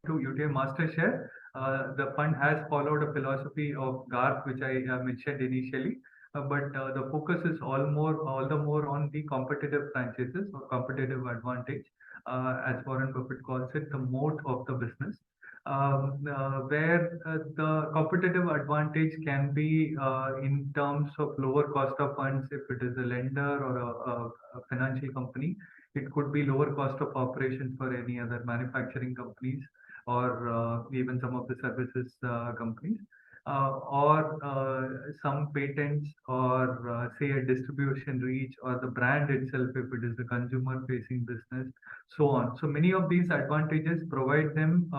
to UTI Mastershare. The fund has followed a philosophy of GARP, which I mentioned initially, but the focus is all the more on the competitive franchises or competitive advantage, as Warren Buffett calls it, the moat of the business, where the competitive advantage can be in terms of lower cost of funds if it is a lender or a financial company. It could be lower cost of operations for any other manufacturing companies or even some of the services companies, or some patents or say a distribution reach or the brand itself if it is a consumer facing business, so on. So many of these advantages provide them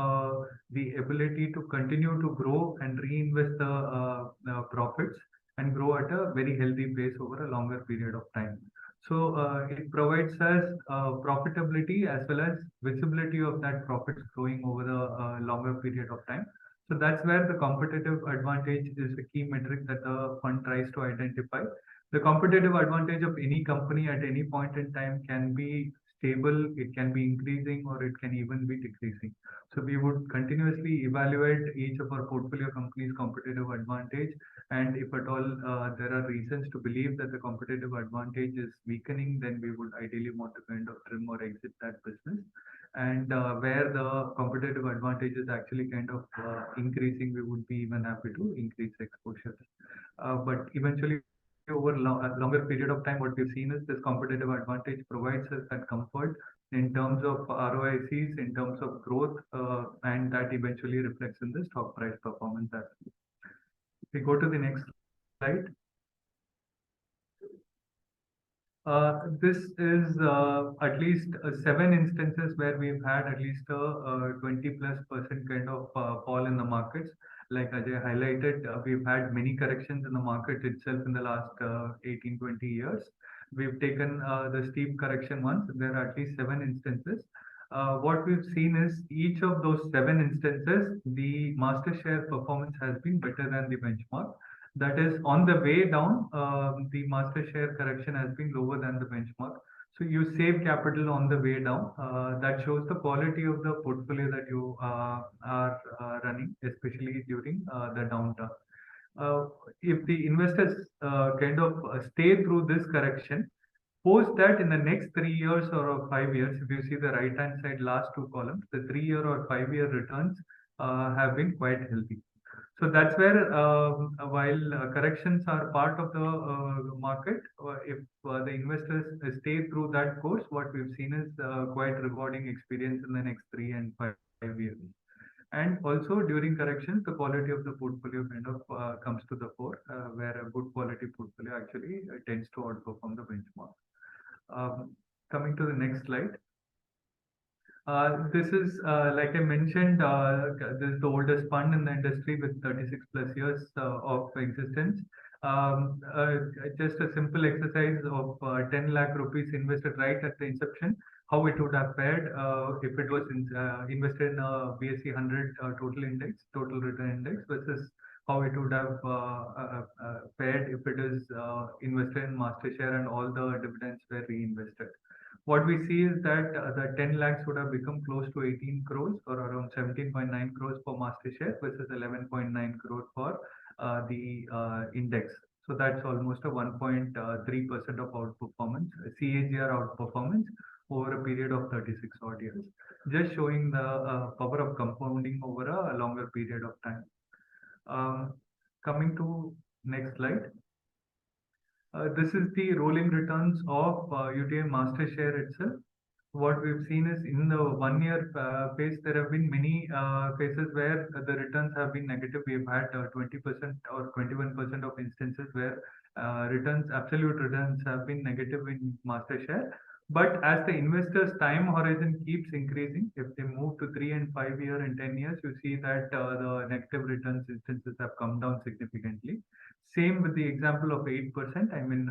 the ability to continue to grow and reinvest the profits and grow at a very healthy pace over a longer period of time. So it provides us profitability as well as visibility of that profits growing over the longer period of time. So that's where the competitive advantage is the key metric that the fund tries to identify. The competitive advantage of any company at any point in time can be stable, it can be increasing, or it can even be decreasing. So we would continuously evaluate each of our portfolio companies' competitive advantage, and if at all there are reasons to believe that the competitive advantage is weakening, then we would ideally want to kind of trim or exit that business. And where the competitive advantage is actually kind of increasing, we would be even happy to increase exposure. But eventually, over a longer period of time, what we've seen is this competitive advantage provides us that comfort in terms of ROICs, in terms of growth, and that eventually reflects in the stock price performance as well. If we go to the next slide. This is at least 7 instances where we've had at least a 20+% kind of fall in the markets. Like Ajay highlighted, we've had many corrections in the market itself in the last 18-20 years. We've taken the steep correction once. There are at least 7 instances. What we've seen is each of those 7 instances, the Mastershare performance has been better than the benchmark. That is, on the way down, the Mastershare correction has been lower than the benchmark. So you save capital on the way down. That shows the quality of the portfolio that you are running, especially during the downturn. If the investors kind of stay through this correction, post that in the next 3 years or 5 years, if you see the right hand side last 2 columns, the 3-year or 5-year returns have been quite healthy. So that's where, while corrections are part of the market, if the investors stay through that course, what we've seen is quite rewarding experience in the next 3 and 5 years. And also during corrections, the quality of the portfolio kind of comes to the fore, where a good quality portfolio actually tends to outperform the benchmark. Coming to the next slide. This is, like I mentioned, this is the oldest fund in the industry with 36+ years of existence. Just a simple exercise of 10 lakh rupees invested right at the inception, how it would have fared if it was invested in a BSE 100 total return index, versus how it would have fared if it is invested in Mastershare and all the dividends were reinvested. What we see is that the 10 lakhs would have become close to 18 crores, or around 17.9 crores for Mastershare versus 11.9 crores for the index. So that's almost a 1.3% of outperformance, CAGR outperformance over a period of 36 odd years, just showing the power of compounding over a longer period of time. Coming to next slide. This is the rolling returns of UTI Mastershare itself. What we've seen is in the 1-year phase, there have been many phases where the returns have been negative. We've had 20% or 21% of instances where absolute returns have been negative in Mastershare. But as the investors' time horizon keeps increasing, if they move to 3 and 5 year and 10 years, you see that the negative returns instances have come down significantly. Same with the example of 8%. I mean,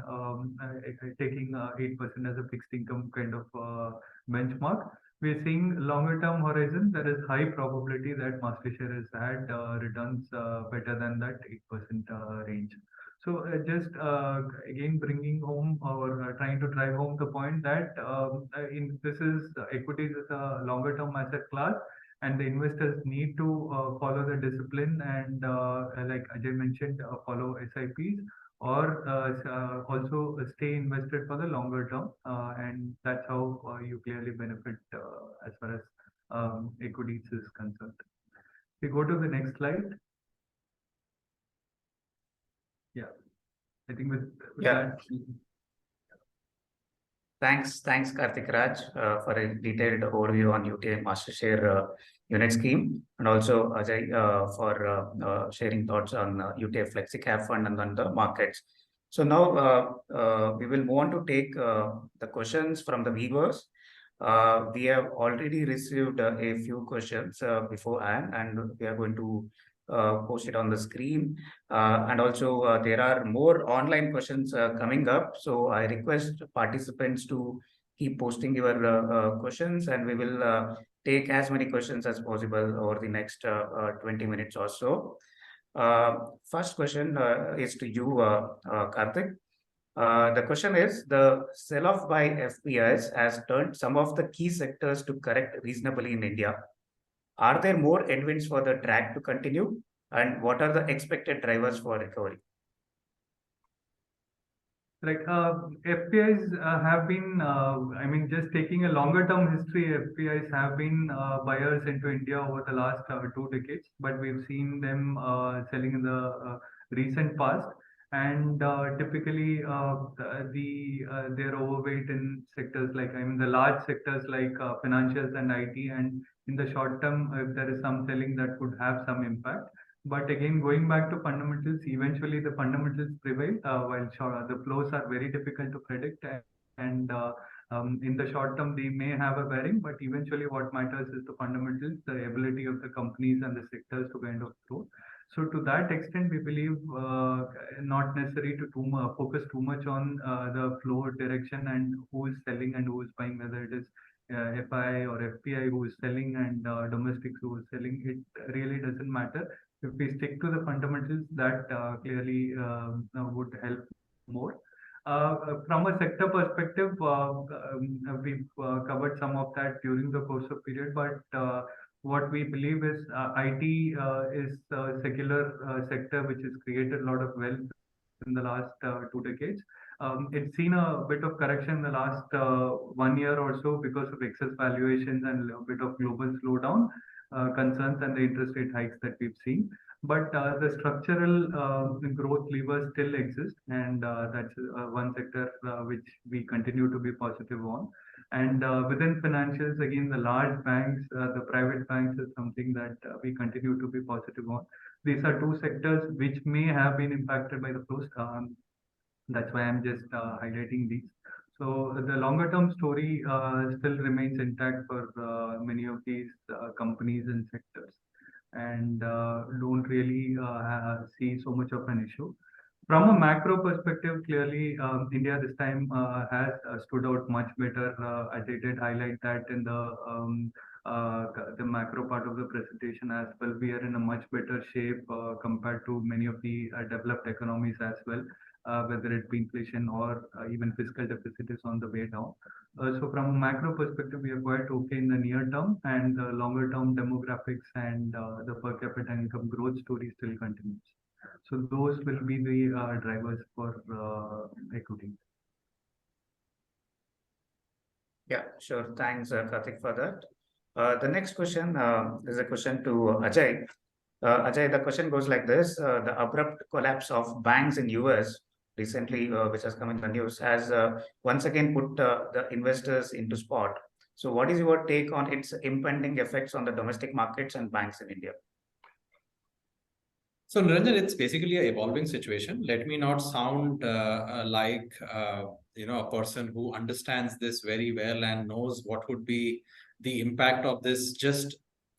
taking 8% as a fixed income kind of benchmark. We're seeing longer term horizon. There is high probability that Mastershare has had returns better than that 8% range. So just again bringing home or trying to drive home the point that this is equities is a longer term asset class, and the investors need to follow the discipline and like Ajay mentioned, follow SIPs or also stay invested for the longer term, and that's how you clearly benefit as far as equities is concerned. We go to the next slide. Yeah, I think with that. Thanks, Karthikraj, for a detailed overview on UTI Mastershare Unit Scheme, and also Ajay for sharing thoughts on UTI Flexi Cap Fund and on the markets. So now we will move on to take the questions from the viewers. We have already received a few questions beforehand, and we are going to post it on the screen. And also there are more online questions coming up. So I request participants to keep posting your questions, and we will take as many questions as possible over the next 20 minutes or so. First question is to you, Karthik. The question is, the sell-off by FPIs has turned some of the key sectors to correct reasonably in India. Are there more headwinds for the track to continue? And what are the expected drivers for recovery? Like FPIs have been, I mean, just taking a longer term history, FPIs have been buyers into India over the last 2 decades, but we've seen them selling in the recent past. And typically, they're overweight in sectors like, I mean, the large sectors like financials and IT. And in the short term, if there is some selling, that could have some impact. But again, going back to fundamentals, eventually the fundamentals prevail, while the flows are very difficult to predict. And in the short term, they may have a bearing, but eventually what matters is the fundamentals, the ability of the companies and the sectors to kind of grow. So to that extent, we believe not necessary to focus too much on the flow direction and who is selling and who is buying, whether it is FI or FPI who is selling and domestics who is selling. It really doesn't matter. If we stick to the fundamentals, that clearly would help more. From a sector perspective, we've covered some of that during the course of period, but what we believe is IT is a secular sector which has created a lot of wealth in the last 2 decades. It's seen a bit of correction in the last 1 year or so because of excess valuations and a bit of global slowdown concerns and the interest rate hikes that we've seen. But the structural growth levers still exist, and that's one sector which we continue to be positive on. And within financials, again, the large banks, the private banks is something that we continue to be positive on. These are 2 sectors which may have been impacted by the flows. That's why I'm just highlighting these. So the longer term story still remains intact for many of these companies and sectors, and don't really see so much of an issue. From a macro perspective, clearly India this time has stood out much better. Ajay did highlight that in the macro part of the presentation as well. We are in a much better shape compared to many of the developed economies as well. Whether it be inflation or even fiscal deficit is on the way down. So from a macro perspective, we are quite okay in the near term, and the longer term demographics and the per capita income growth story still continues. So those will be the drivers for equity. Yeah, sure. Thanks, Karthik, for that. The next question is a question to Ajay. Ajay, the question goes like this. The abrupt collapse of banks in US recently, which has come in the news, has once again put the investors into spot. So what is your take on its impending effects on the domestic markets and banks in India? So Niranjan, it's basically an evolving situation. Let me not sound like a person who understands this very well and knows what would be the impact of this just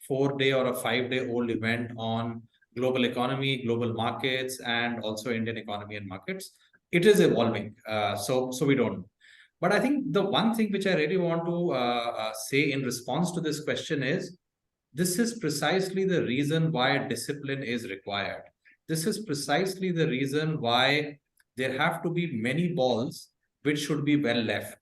4-day or a 5-day-old event on global economy, global markets, and also Indian economy and markets. It is evolving, so we don't know. But I think the one thing which I really want to say in response to this question is, this is precisely the reason why discipline is required. This is precisely the reason why there have to be many balls which should be well left.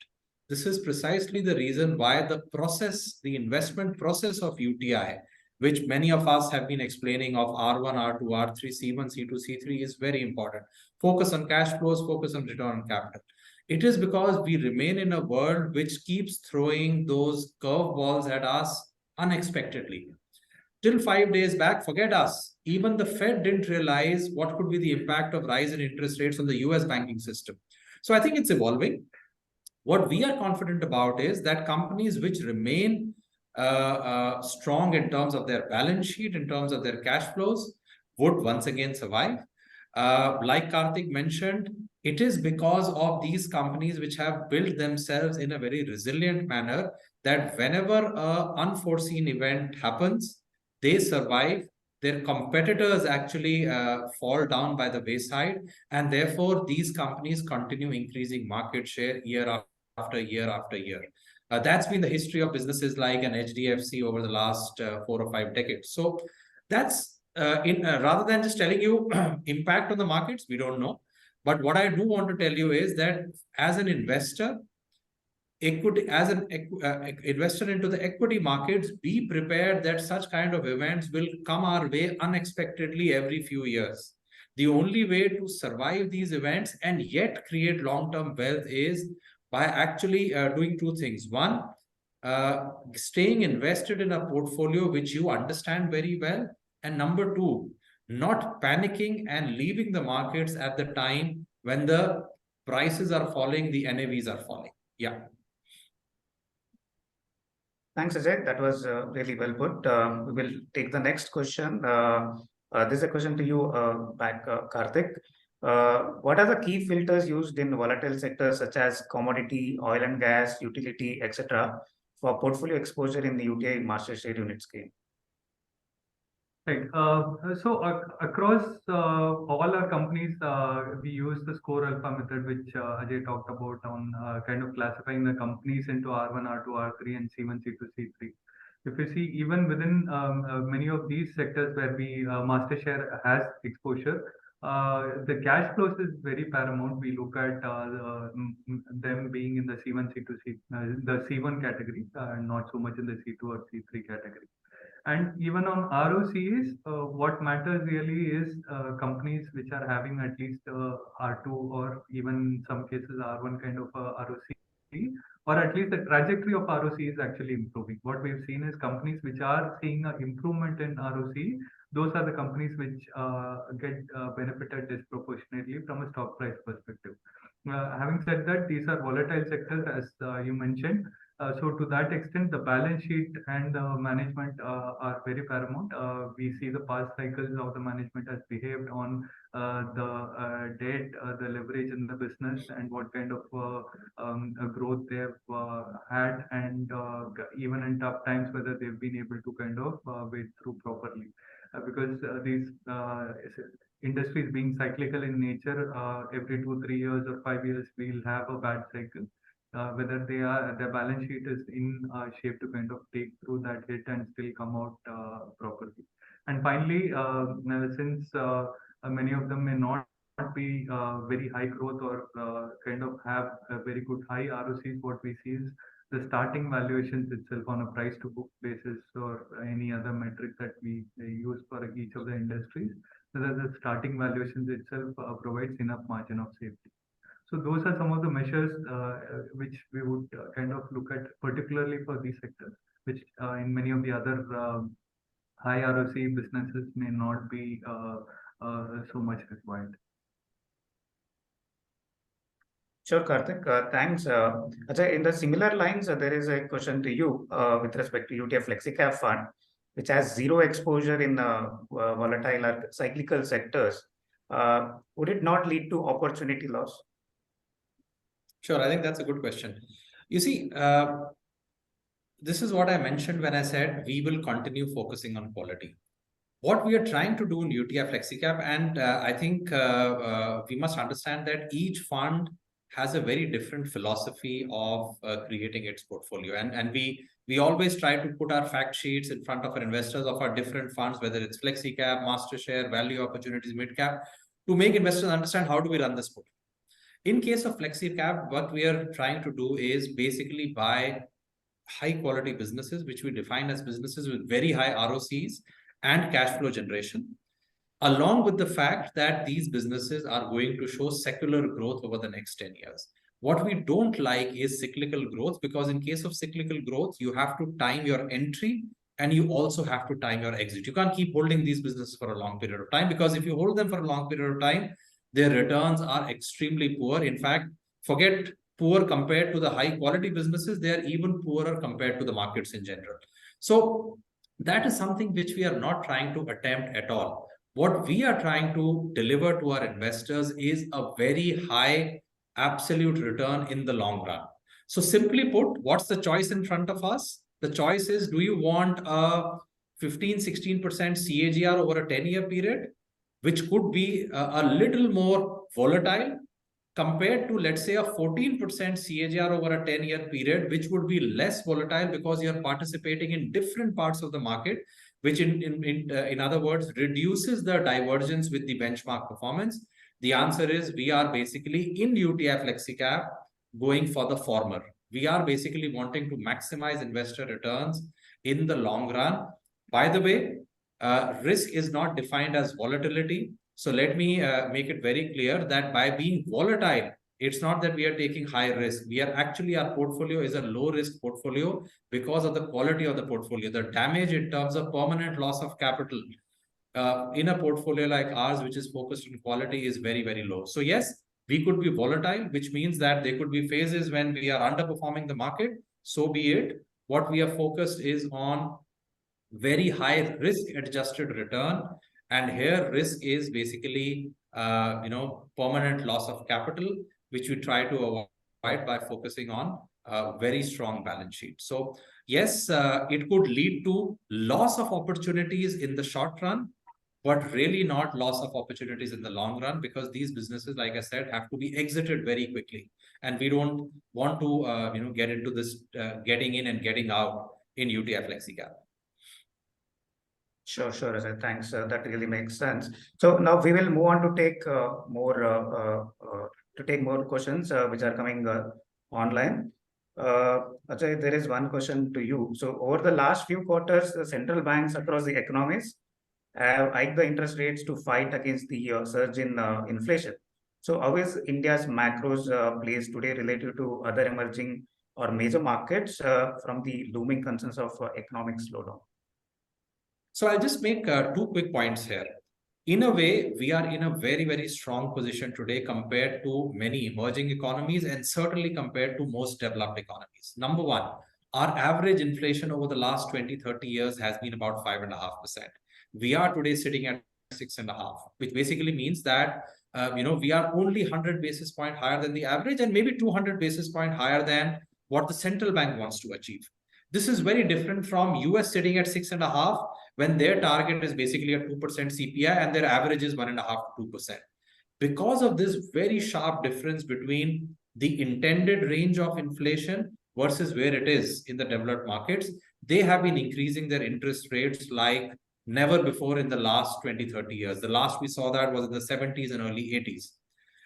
This is precisely the reason why the process, the investment process of UTI, which many of us have been explaining of R1, R2, R3, C1, C2, C3 is very important. Focus on cash flows, focus on return on capital. It is because we remain in a world which keeps throwing those curveballs at us unexpectedly. Till 5 days back, forget us. Even the Fed didn't realize what could be the impact of rise in interest rates on the US banking system. So I think it's evolving. What we are confident about is that companies which remain strong in terms of their balance sheet, in terms of their cash flows, would once again survive. Like Karthik mentioned, it is because of these companies which have built themselves in a very resilient manner that whenever an unforeseen event happens, they survive. Their competitors actually fall down by the wayside, and therefore these companies continue increasing market share year after year after year. That's been the history of businesses like an HDFC over the last 4 or 5 decades. So that's rather than just telling you impact on the markets, we don't know. But what I do want to tell you is that as an investor, investor into the equity markets, be prepared that such kind of events will come our way unexpectedly every few years. The only way to survive these events and yet create long-term wealth is by actually doing two things. One, staying invested in a portfolio which you understand very well. And number two, not panicking and leaving the markets at the time when the prices are falling, the NAVs are falling. Yeah. Thanks, Ajay. That was really well put. We will take the next question. This is a question to you back, Karthik. What are the key filters used in volatile sectors such as commodity, oil and gas, utility, etc., for portfolio exposure in the UTI Mastershare Unit Scheme? Right. So across all our companies, we use the score alpha method, which Ajay talked about on kind of classifying the companies into R1, R2, R3, and C1, C2, C3. If you see, even within many of these sectors where we Mastershare has exposure, the cash flows is very paramount. We look at them being in the C1, C2, the C1 category, not so much in the C2 or C3 category. And even on ROCs, what matters really is companies which are having at least R2 or even in some cases R1 kind of ROC, or at least the trajectory of ROC is actually improving. What we've seen is companies which are seeing an improvement in ROC, those are the companies which get benefited disproportionately from a stock price perspective. Having said that, these are volatile sectors, as you mentioned. So to that extent, the balance sheet and the management are very paramount. We see the past cycles of the management has behaved on the debt, the leverage in the business, and what kind of growth they've had, and even in tough times, whether they've been able to kind of wade through properly. Because these industries being cyclical in nature, every 2-3 years or 5 years, we'll have a bad cycle. Whether their balance sheet is in shape to kind of take through that hit and still come out properly. And finally, since many of them may not be very high growth or kind of have a very good high ROCs, what we see is the starting valuations itself on a price to book basis or any other metric that we use for each of the industries, so that the starting valuations itself provides enough margin of safety. So those are some of the measures which we would kind of look at, particularly for these sectors, which in many of the other high ROC businesses may not be so much required. Sure, Karthik. Thanks. Ajay, in the similar lines, there is a question to you with respect to UTI Flexi Cap Fund, which has zero exposure in volatile or cyclical sectors. Would it not lead to opportunity loss? Sure, I think that's a good question. You see, this is what I mentioned when I said we will continue focusing on quality. What we are trying to do in UTI Flexi Cap, and I think we must understand that each fund has a very different philosophy of creating its portfolio. And we always try to put our fact sheets in front of our investors of our different funds, whether it's Flexi Cap, Mastershare, Value Opportunities, Mid Cap, to make investors understand how do we run this portfolio. In case of Flexi Cap, what we are trying to do is basically buy high quality businesses, which we define as businesses with very high ROCs and cash flow generation, along with the fact that these businesses are going to show secular growth over the next 10 years. What we don't like is cyclical growth, because in case of cyclical growth, you have to time your entry and you also have to time your exit. You can't keep holding these businesses for a long period of time, because if you hold them for a long period of time, their returns are extremely poor. In fact, forget poor compared to the high quality businesses, they are even poorer compared to the markets in general. So that is something which we are not trying to attempt at all. What we are trying to deliver to our investors is a very high absolute return in the long run. So simply put, what's the choice in front of us? The choice is, do you want a 15-16% CAGR over a 10-year period, which could be a little more volatile, compared to, let's say, a 14% CAGR over a 10-year period, which would be less volatile because you're participating in different parts of the market, which in other words, reduces the divergence with the benchmark performance. The answer is we are basically in UTI Flexi Cap going for the former. We are basically wanting to maximize investor returns in the long run. By the way, risk is not defined as volatility. So let me make it very clear that by being volatile, it's not that we are taking high risk. We are actually, our portfolio is a low risk portfolio because of the quality of the portfolio. The damage in terms of permanent loss of capital in a portfolio like ours, which is focused on quality, is very, very low. So yes, we could be volatile, which means that there could be phases when we are underperforming the market. So be it. What we are focused is on very high risk adjusted return. And here risk is basically, permanent loss of capital, which we try to avoid by focusing on a very strong balance sheet. So yes, it could lead to loss of opportunities in the short run, but really not loss of opportunities in the long run, because these businesses, like I said, have to be exited very quickly. And we don't want to, get into this getting in and getting out in UTI Flexi Cap. Sure, Ajay. Thanks. That really makes sense. So now we will move on to take more questions which are coming online. Ajay, there is one question to you. So over the last few quarters, the central banks across the economies have hiked the interest rates to fight against the surge in inflation. So how is India's macros placed today related to other emerging or major markets from the looming concerns of economic slowdown? So I'll just make 2 quick points here. In a way, we are in a very, very strong position today compared to many emerging economies, and certainly compared to most developed economies. Number one, our average inflation over the last 20, 30 years has been about 5.5%. We are today sitting at 6.5%, which basically means that, we are only 100 basis points higher than the average, and maybe 200 basis points higher than what the central bank wants to achieve. This is very different from US sitting at 6.5%, when their target is basically a 2% CPI and their average is 1.5% to 2%. Because of this very sharp difference between the intended range of inflation versus where it is in the developed markets, they have been increasing their interest rates like never before in the last 20, 30 years. The last we saw that was in the 70s and early 80s.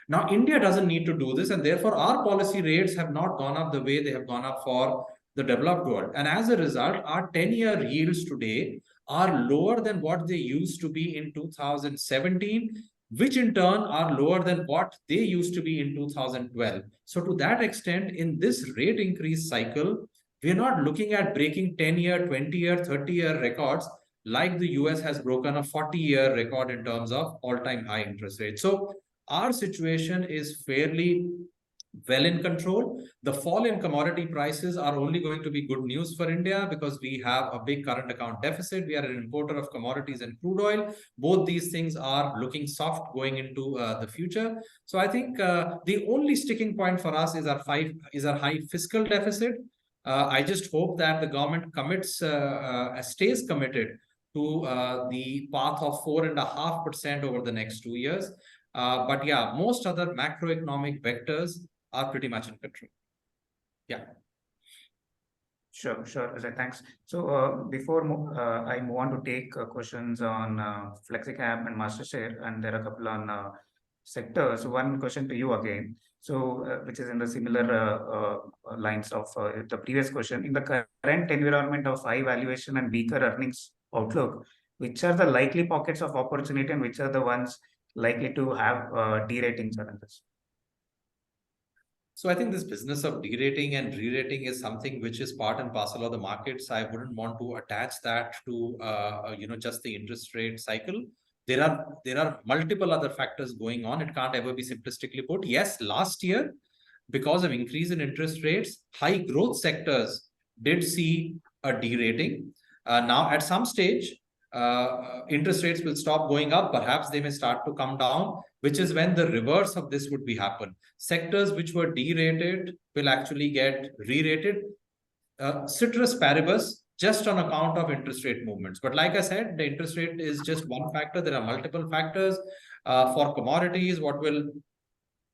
Now, India doesn't need to do this, and therefore our policy rates have not gone up the way they have gone up for the developed world. And as a result, our 10-year yields today are lower than what they used to be in 2017, which in turn are lower than what they used to be in 2012. So to that extent, in this rate increase cycle, we're not looking at breaking 10-year, 20-year, 30-year records like the US has broken a 40-year record in terms of all-time high interest rates. So our situation is fairly well in control. The fall in commodity prices are only going to be good news for India, because we have a big current account deficit. We are an importer of commodities and crude oil. Both these things are looking soft going into the future. So I think the only sticking point for us is our high fiscal deficit. I just hope that the government stays committed to the path of 4.5% over the next 2 years. But yeah, most other macroeconomic vectors are pretty much in control. Yeah. Sure, Ajay, thanks. So before I move on to take questions on FlexiCap and Mastershare, and there are a couple on sectors. So one question to you again. So which is in the similar lines of the previous question. In the current environment of high valuation and weaker earnings outlook, which are the likely pockets of opportunity and which are the ones likely to have derating challenges? So I think this business of derating and re-rating is something which is part and parcel of the markets. I wouldn't want to attach that to just the interest rate cycle. There are multiple other factors going on. It can't ever be simplistically put. Yes, last year, because of increase in interest rates, high growth sectors did see a derating. Now, at some stage, interest rates will stop going up. Perhaps they may start to come down, which is when the reverse of this would be happen. Sectors which were derated will actually get re-rated. Ceteris paribus, just on account of interest rate movements. But like I said, the interest rate is just one factor. There are multiple factors. For commodities, what will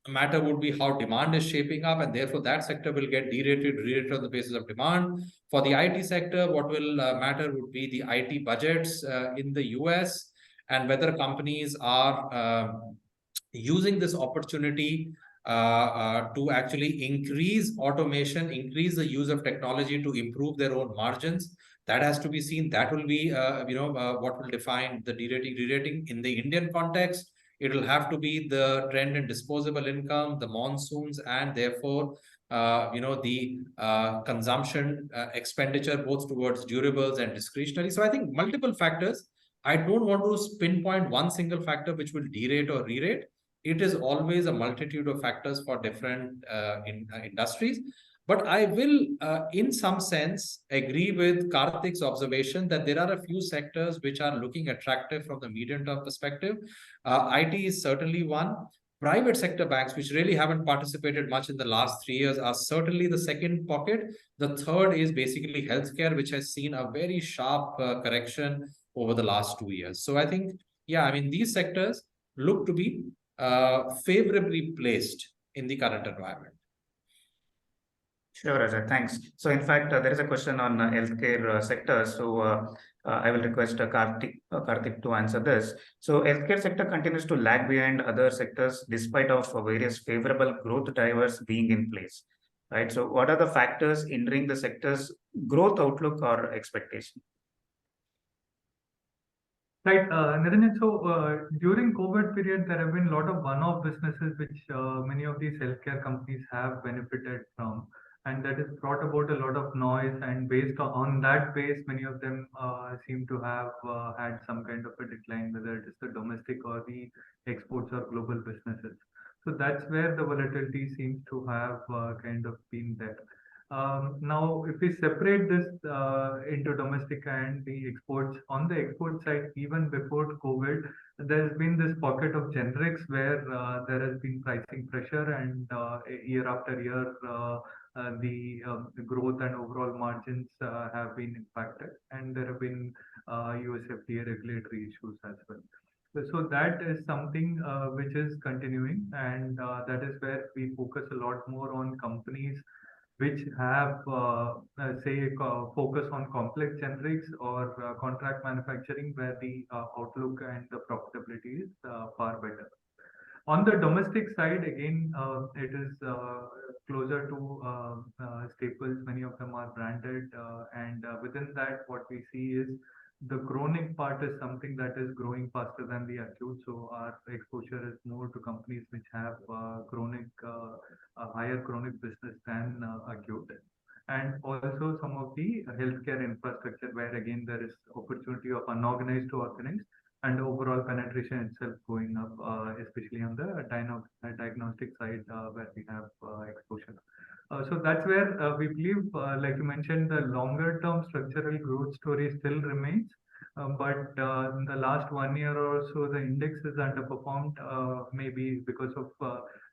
matter would be how demand is shaping up, and therefore that sector will get re-rated on the basis of demand. For the IT sector, what will matter would be the IT budgets in the US, and whether companies are using this opportunity to actually increase automation, increase the use of technology to improve their own margins. That has to be seen. That will be, what will define the derating. Derating in the Indian context, it will have to be the trend in disposable income, the monsoons, and therefore, the consumption expenditure both towards durables and discretionary. So I think multiple factors. I don't want to pinpoint one single factor which will derate or re-rate. It is always a multitude of factors for different industries. But I will, in some sense, agree with Karthik's observation that there are a few sectors which are looking attractive from the medium-term perspective. IT is certainly one. Private sector banks, which really haven't participated much in the last 3 years, are certainly the second pocket. The third is basically healthcare, which has seen a very sharp correction over the last 2 years. So I think, yeah, I mean, these sectors look to be favorably placed in the current environment. Sure, Ajay, thanks. So in fact, there is a question on healthcare sector. So I will request Karthik to answer this. So healthcare sector continues to lag behind other sectors despite of various favorable growth drivers being in place, right? So what are the factors hindering the sector's growth outlook or expectation? Right, Niranjan, so during COVID period, there have been a lot of one-off businesses which many of these healthcare companies have benefited from, and that has brought about a lot of noise. And based on that base, many of them seem to have had some kind of a decline, whether it is the domestic or the exports or global businesses. So that's where the volatility seems to have kind of been there. Now, if we separate this into domestic and the exports, on the export side, even before COVID, there's been this pocket of generics where there has been pricing pressure, and year after year, the growth and overall margins have been impacted, and there have been US FDA regulatory issues as well. So that is something which is continuing, and that is where we focus a lot more on companies which have, say, focus on complex generics or contract manufacturing, where the outlook and the profitability is far better. On the domestic side, again, it is closer to staples. Many of them are branded, and within that, what we see is the chronic part is something that is growing faster than the acute. So our exposure is more to companies which have chronic, higher chronic business than acute. And also some of the healthcare infrastructure, where again there is opportunity of unorganized to organized, and overall penetration itself going up, especially on the diagnostic side where we have exposure. So that's where we believe, like you mentioned, the longer term structural growth story still remains. But in the last 1 year or so, the index has underperformed, maybe because of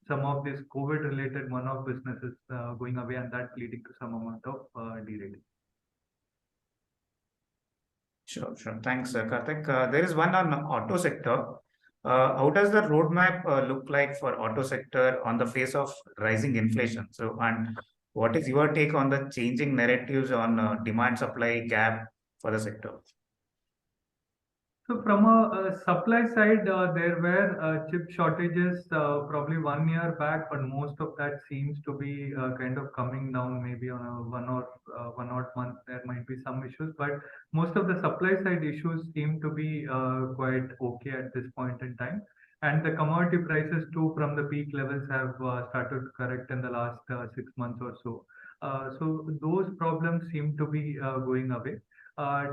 some of these COVID related one-off businesses going away, and that leading to some amount of derating. Sure. Thanks, Karthik. There is one on auto sector. How does the roadmap look like for auto sector on the face of rising inflation? So, and what is your take on the changing narratives on demand supply gap for the sector? So from a supply side, there were chip shortages probably 1 year back, but most of that seems to be kind of coming down. Maybe on a one odd month there might be some issues, but most of the supply side issues seem to be quite okay at this point in time. And the commodity prices too, from the peak levels, have started to correct in the last 6 months or so. So those problems seem to be going away.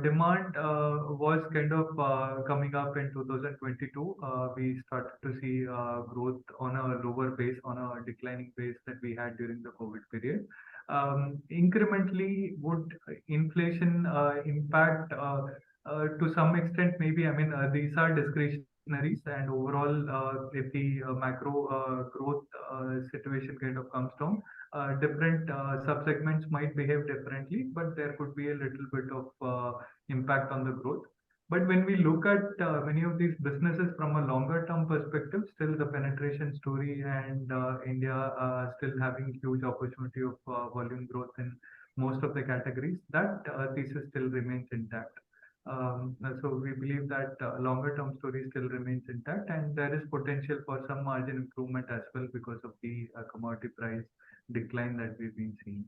Demand was kind of coming up in 2022. We started to see growth on a lower base, on a declining base that we had during the COVID period. Incrementally, would inflation impact to some extent? Maybe. I mean, these are discretionaries, and overall, if the macro growth situation kind of comes down, different subsegments might behave differently, but there could be a little bit of impact on the growth. But when we look at many of these businesses from a longer term perspective, still the penetration story, and India still having huge opportunity of volume growth in most of the categories, that thesis still remains intact. So we believe that longer term story still remains intact, and there is potential for some margin improvement as well because of the commodity price decline that we've been seeing.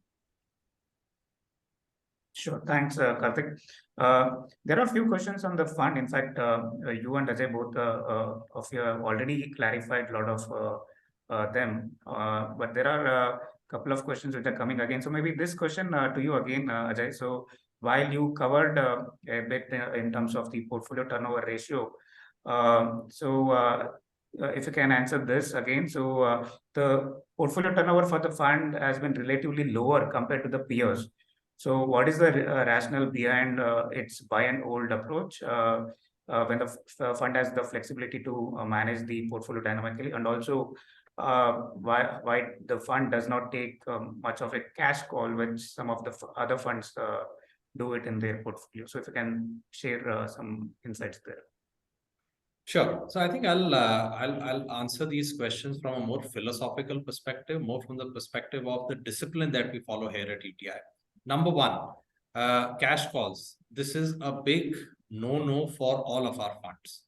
Sure, thanks, Karthik. There are a few questions on the fund. In fact, you and Ajay both of you have already clarified a lot of them, but there are a couple of questions which are coming again. So maybe this question to you again, Ajay. So while you covered a bit in terms of the portfolio turnover ratio, if you can answer this again. So the portfolio turnover for the fund has been relatively lower compared to the peers. So what is the rationale behind its buy and hold approach when the fund has the flexibility to manage the portfolio dynamically, and also why the fund does not take much of a cash call, which some of the other funds do it in their portfolio. So if you can share some insights there. Sure. So I think I'll answer these questions from a more philosophical perspective, more from the perspective of the discipline that we follow here at UTI. Number one, cash calls. This is a big no for all of our funds.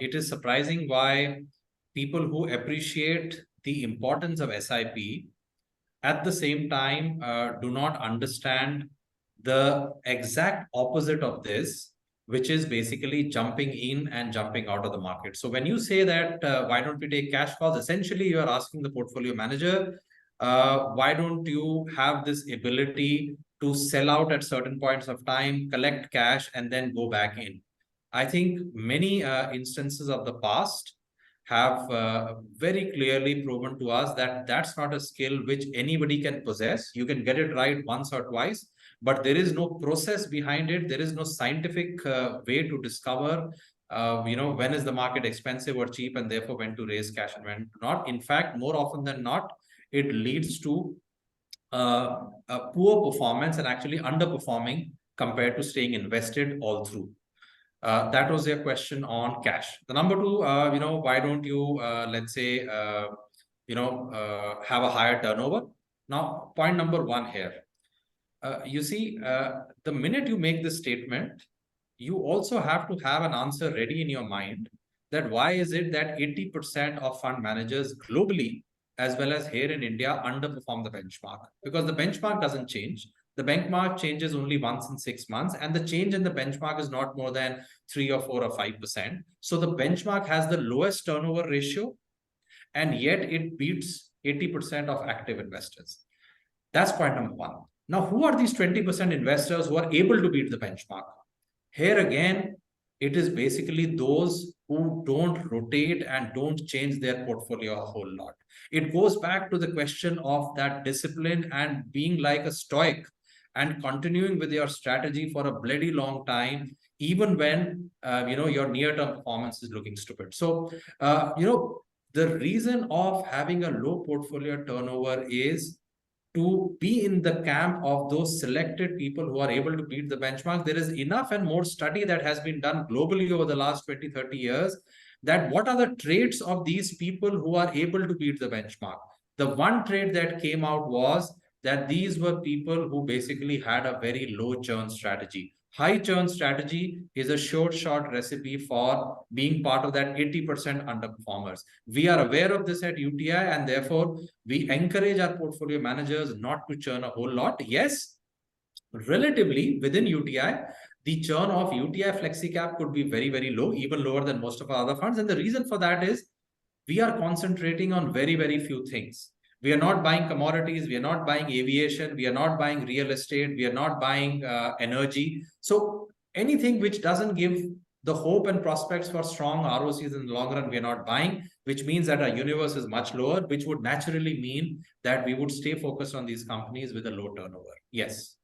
It is surprising why people who appreciate the importance of SIP at the same time do not understand the exact opposite of this, which is basically jumping in and jumping out of the market. So when you say that, why don't we take cash calls? Essentially, you are asking the portfolio manager, why don't you have this ability to sell out at certain points of time, collect cash, and then go back in? I think many instances of the past have very clearly proven to us that that's not a skill which anybody can possess. You can get it right once or twice, but there is no process behind it. There is no scientific way to discover when is the market expensive or cheap, and therefore when to raise cash and when not. In fact, more often than not, it leads to a poor performance and actually underperforming compared to staying invested all through. That was your question on cash. The number two, why don't you, let's say, have a higher turnover? Now, point number one here. You see, the minute you make this statement, you also have to have an answer ready in your mind that why is it that 80% of fund managers globally, as well as here in India, underperform the benchmark? Because the benchmark doesn't change. The benchmark changes only once in 6 months, and the change in the benchmark is not more than 3 or 4 or 5%. So the benchmark has the lowest turnover ratio, and yet it beats 80% of active investors. That's point number one. Now, who are these 20% investors who are able to beat the benchmark? Here again, it is basically those who don't rotate and don't change their portfolio a whole lot. It goes back to the question of that discipline and being like a stoic and continuing with your strategy for a bloody long time, even when your near-term performance is looking stupid. So the reason of having a low portfolio turnover is to be in the camp of those selected people who are able to beat the benchmark. There is enough and more study that has been done globally over the last 20-30 years that what are the traits of these people who are able to beat the benchmark. The one trait that came out was that these were people who basically had a very low churn strategy. High churn strategy is a short recipe for being part of that 80% underperformers. We are aware of this at UTI, and therefore we encourage our portfolio managers not to churn a whole lot. Yes, relatively within UTI, the churn of UTI Flexi Cap could be very, very low, even lower than most of our other funds. And the reason for that is we are concentrating on very, very few things. We are not buying commodities. We are not buying aviation. We are not buying real estate. We are not buying energy. So anything which doesn't give the hope and prospects for strong ROCs in the long run, we are not buying, which means that our universe is much lower, which would naturally mean that we would stay focused on these companies with a low turnover. Yes.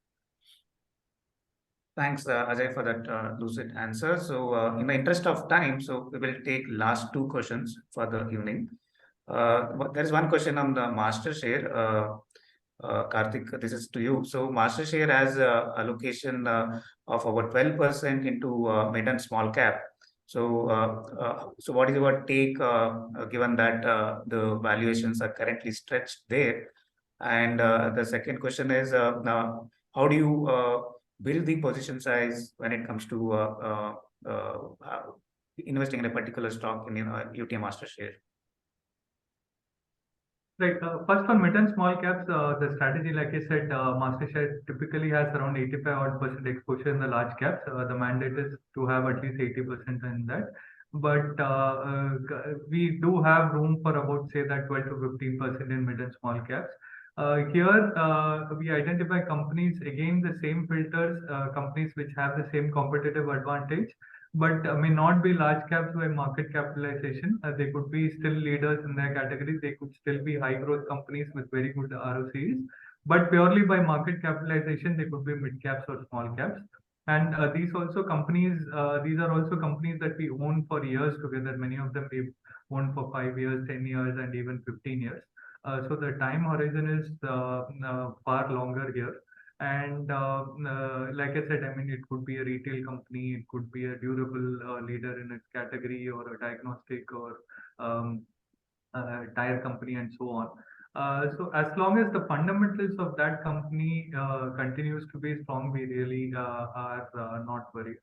Thanks, Ajay, for that lucid answer. So in the interest of time, so we will take last two questions for the evening. There is one question on the Mastershare. Karthik, this is to you. So Mastershare has allocation of about 12% into mid and small cap. So what is your take given that the valuations are currently stretched there? And the second question is, how do you build the position size when it comes to investing in a particular stock in UTI Mastershare? Right. First, for mid and small caps, the strategy, like I said, Mastershare typically has around 85% exposure in the large caps. The mandate is to have at least 80% in that. But we do have room for about, say, that 12 to 15% in mid and small caps. Here, we identify companies, again, the same filters, companies which have the same competitive advantage, but may not be large caps by market capitalization. They could be still leaders in their category. They could still be high growth companies with very good ROCs, but purely by market capitalization, they could be mid caps or small caps. And these are also companies that we own for years together. Many of them we've owned for 5 years, 10 years, and even 15 years. So the time horizon is far longer here. And like I said, I mean, it could be a retail company, it could be a durable leader in its category, or a diagnostic or tire company, and so on. So as long as the fundamentals of that company continues to be strong, we really are not worried.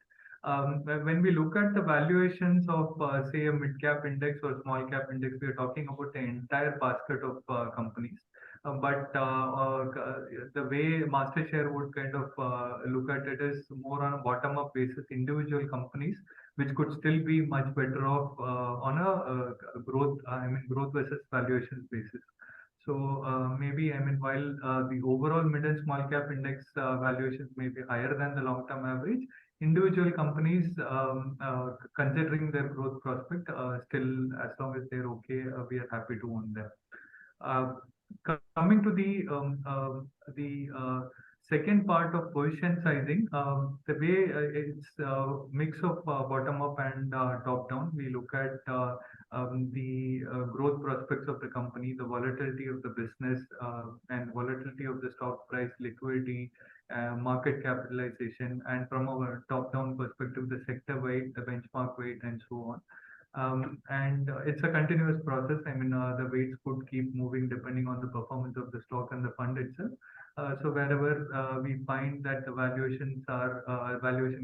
When we look at the valuations of, say, a mid-cap index or small cap index, we are talking about the entire basket of companies. But the way Mastershare would kind of look at it is more on a bottom-up basis, individual companies, which could still be much better off on a growth versus valuation basis. So maybe, I mean, while the overall mid and small cap index valuations may be higher than the long-term average, individual companies, considering their growth prospect, still, as long as they're okay, we are happy to own them. Coming to the second part of position sizing, the way it's a mix of bottom up and top down. We look at the growth prospects of the company, the volatility of the business, and volatility of the stock price, liquidity, market capitalization, and from our top down perspective, the sector weight, the benchmark weight, and so on. And it's a continuous process. I mean, the weights could keep moving depending on the performance of the stock and the fund itself. So wherever we find that the valuation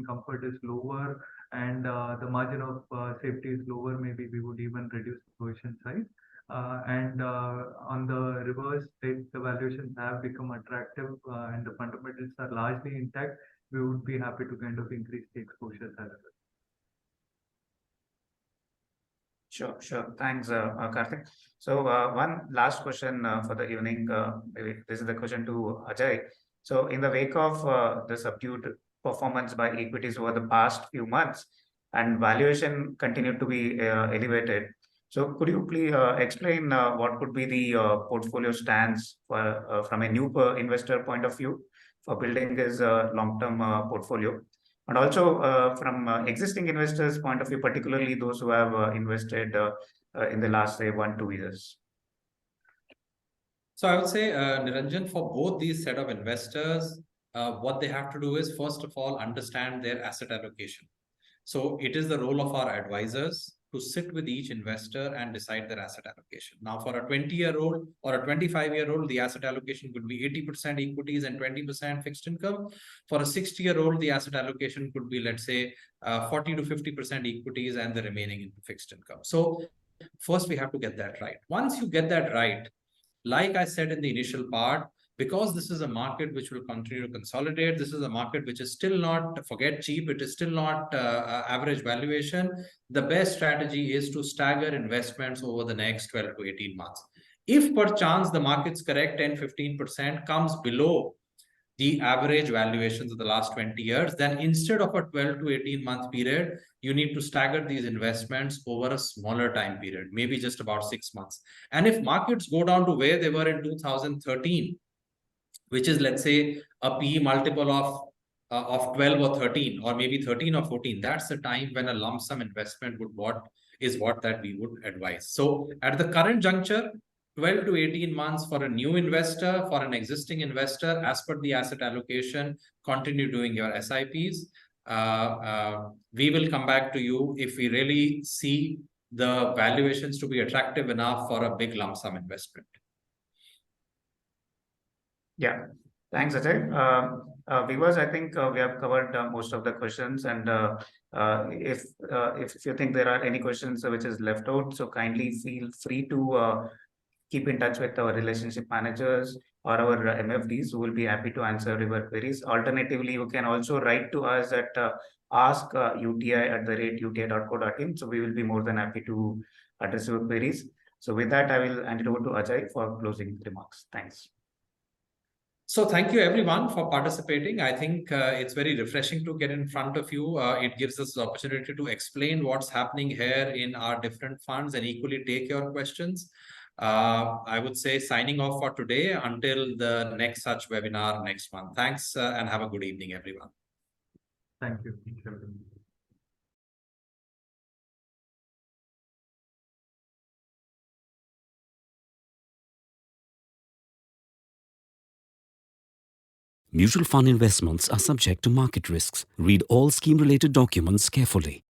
comfort is lower, and the margin of safety is lower, maybe we would even reduce the position size. And on the reverse, if the valuations have become attractive and the fundamentals are largely intact, we would be happy to kind of increase the exposure as well. Sure. Thanks, Karthik. So one last question for the evening. Maybe this is the question to Ajay. So in the wake of the subdued performance by equities over the past few months, and valuation continued to be elevated. So could you please explain what could be the portfolio stance for, from a new investor point of view for building his long-term portfolio? And also from existing investors' point of view, particularly those who have invested in the last, say, 1-2 years. So I would say, Niranjan, for both these set of investors, what they have to do is, first of all, understand their asset allocation. So it is the role of our advisors to sit with each investor and decide their asset allocation. Now, for a 20-year-old or a 25-year-old, the asset allocation could be 80% equities and 20% fixed income. For a 60-year-old, the asset allocation could be, let's say, 40 to 50% equities and the remaining into fixed income. So first, we have to get that right. Once you get that right, like I said in the initial part, because this is a market which will continue to consolidate, this is a market which is still not, forget cheap, it is still not average valuation. The best strategy is to stagger investments over the next 12 to 18 months. If perchance the market's correct, 10-15% comes below the average valuations of the last 20 years, then instead of a 12 to 18 month period, you need to stagger these investments over a smaller time period, maybe just about 6 months. And if markets go down to where they were in 2013, which is, let's say, a PE multiple of 12 or 13, or maybe 13 or 14, that's the time when a lump sum investment what that we would advise. So at the current juncture, 12 to 18 months for a new investor, for an existing investor, as per the asset allocation, continue doing your SIPs. We will come back to you if we really see the valuations to be attractive enough for a big lump sum investment. Yeah, thanks, Ajay. Viewers, I think we have covered most of the questions, and if you think there are any questions which is left out, so kindly feel free to keep in touch with our relationship managers or our MFDs who will be happy to answer your queries. Alternatively, you can also write to us at ask.uti@uti.co.in. So we will be more than happy to address your queries. So with that, I will hand it over to Ajay for closing remarks. Thanks. So thank you everyone for participating. I think it's very refreshing to get in front of you. It gives us the opportunity to explain what's happening here in our different funds and equally take your questions. I would say signing off for today until the next such webinar next month. Thanks and have a good evening, everyone. Thank you. Thank you. Mutual fund investments are subject to market risks. Read all scheme-related documents carefully.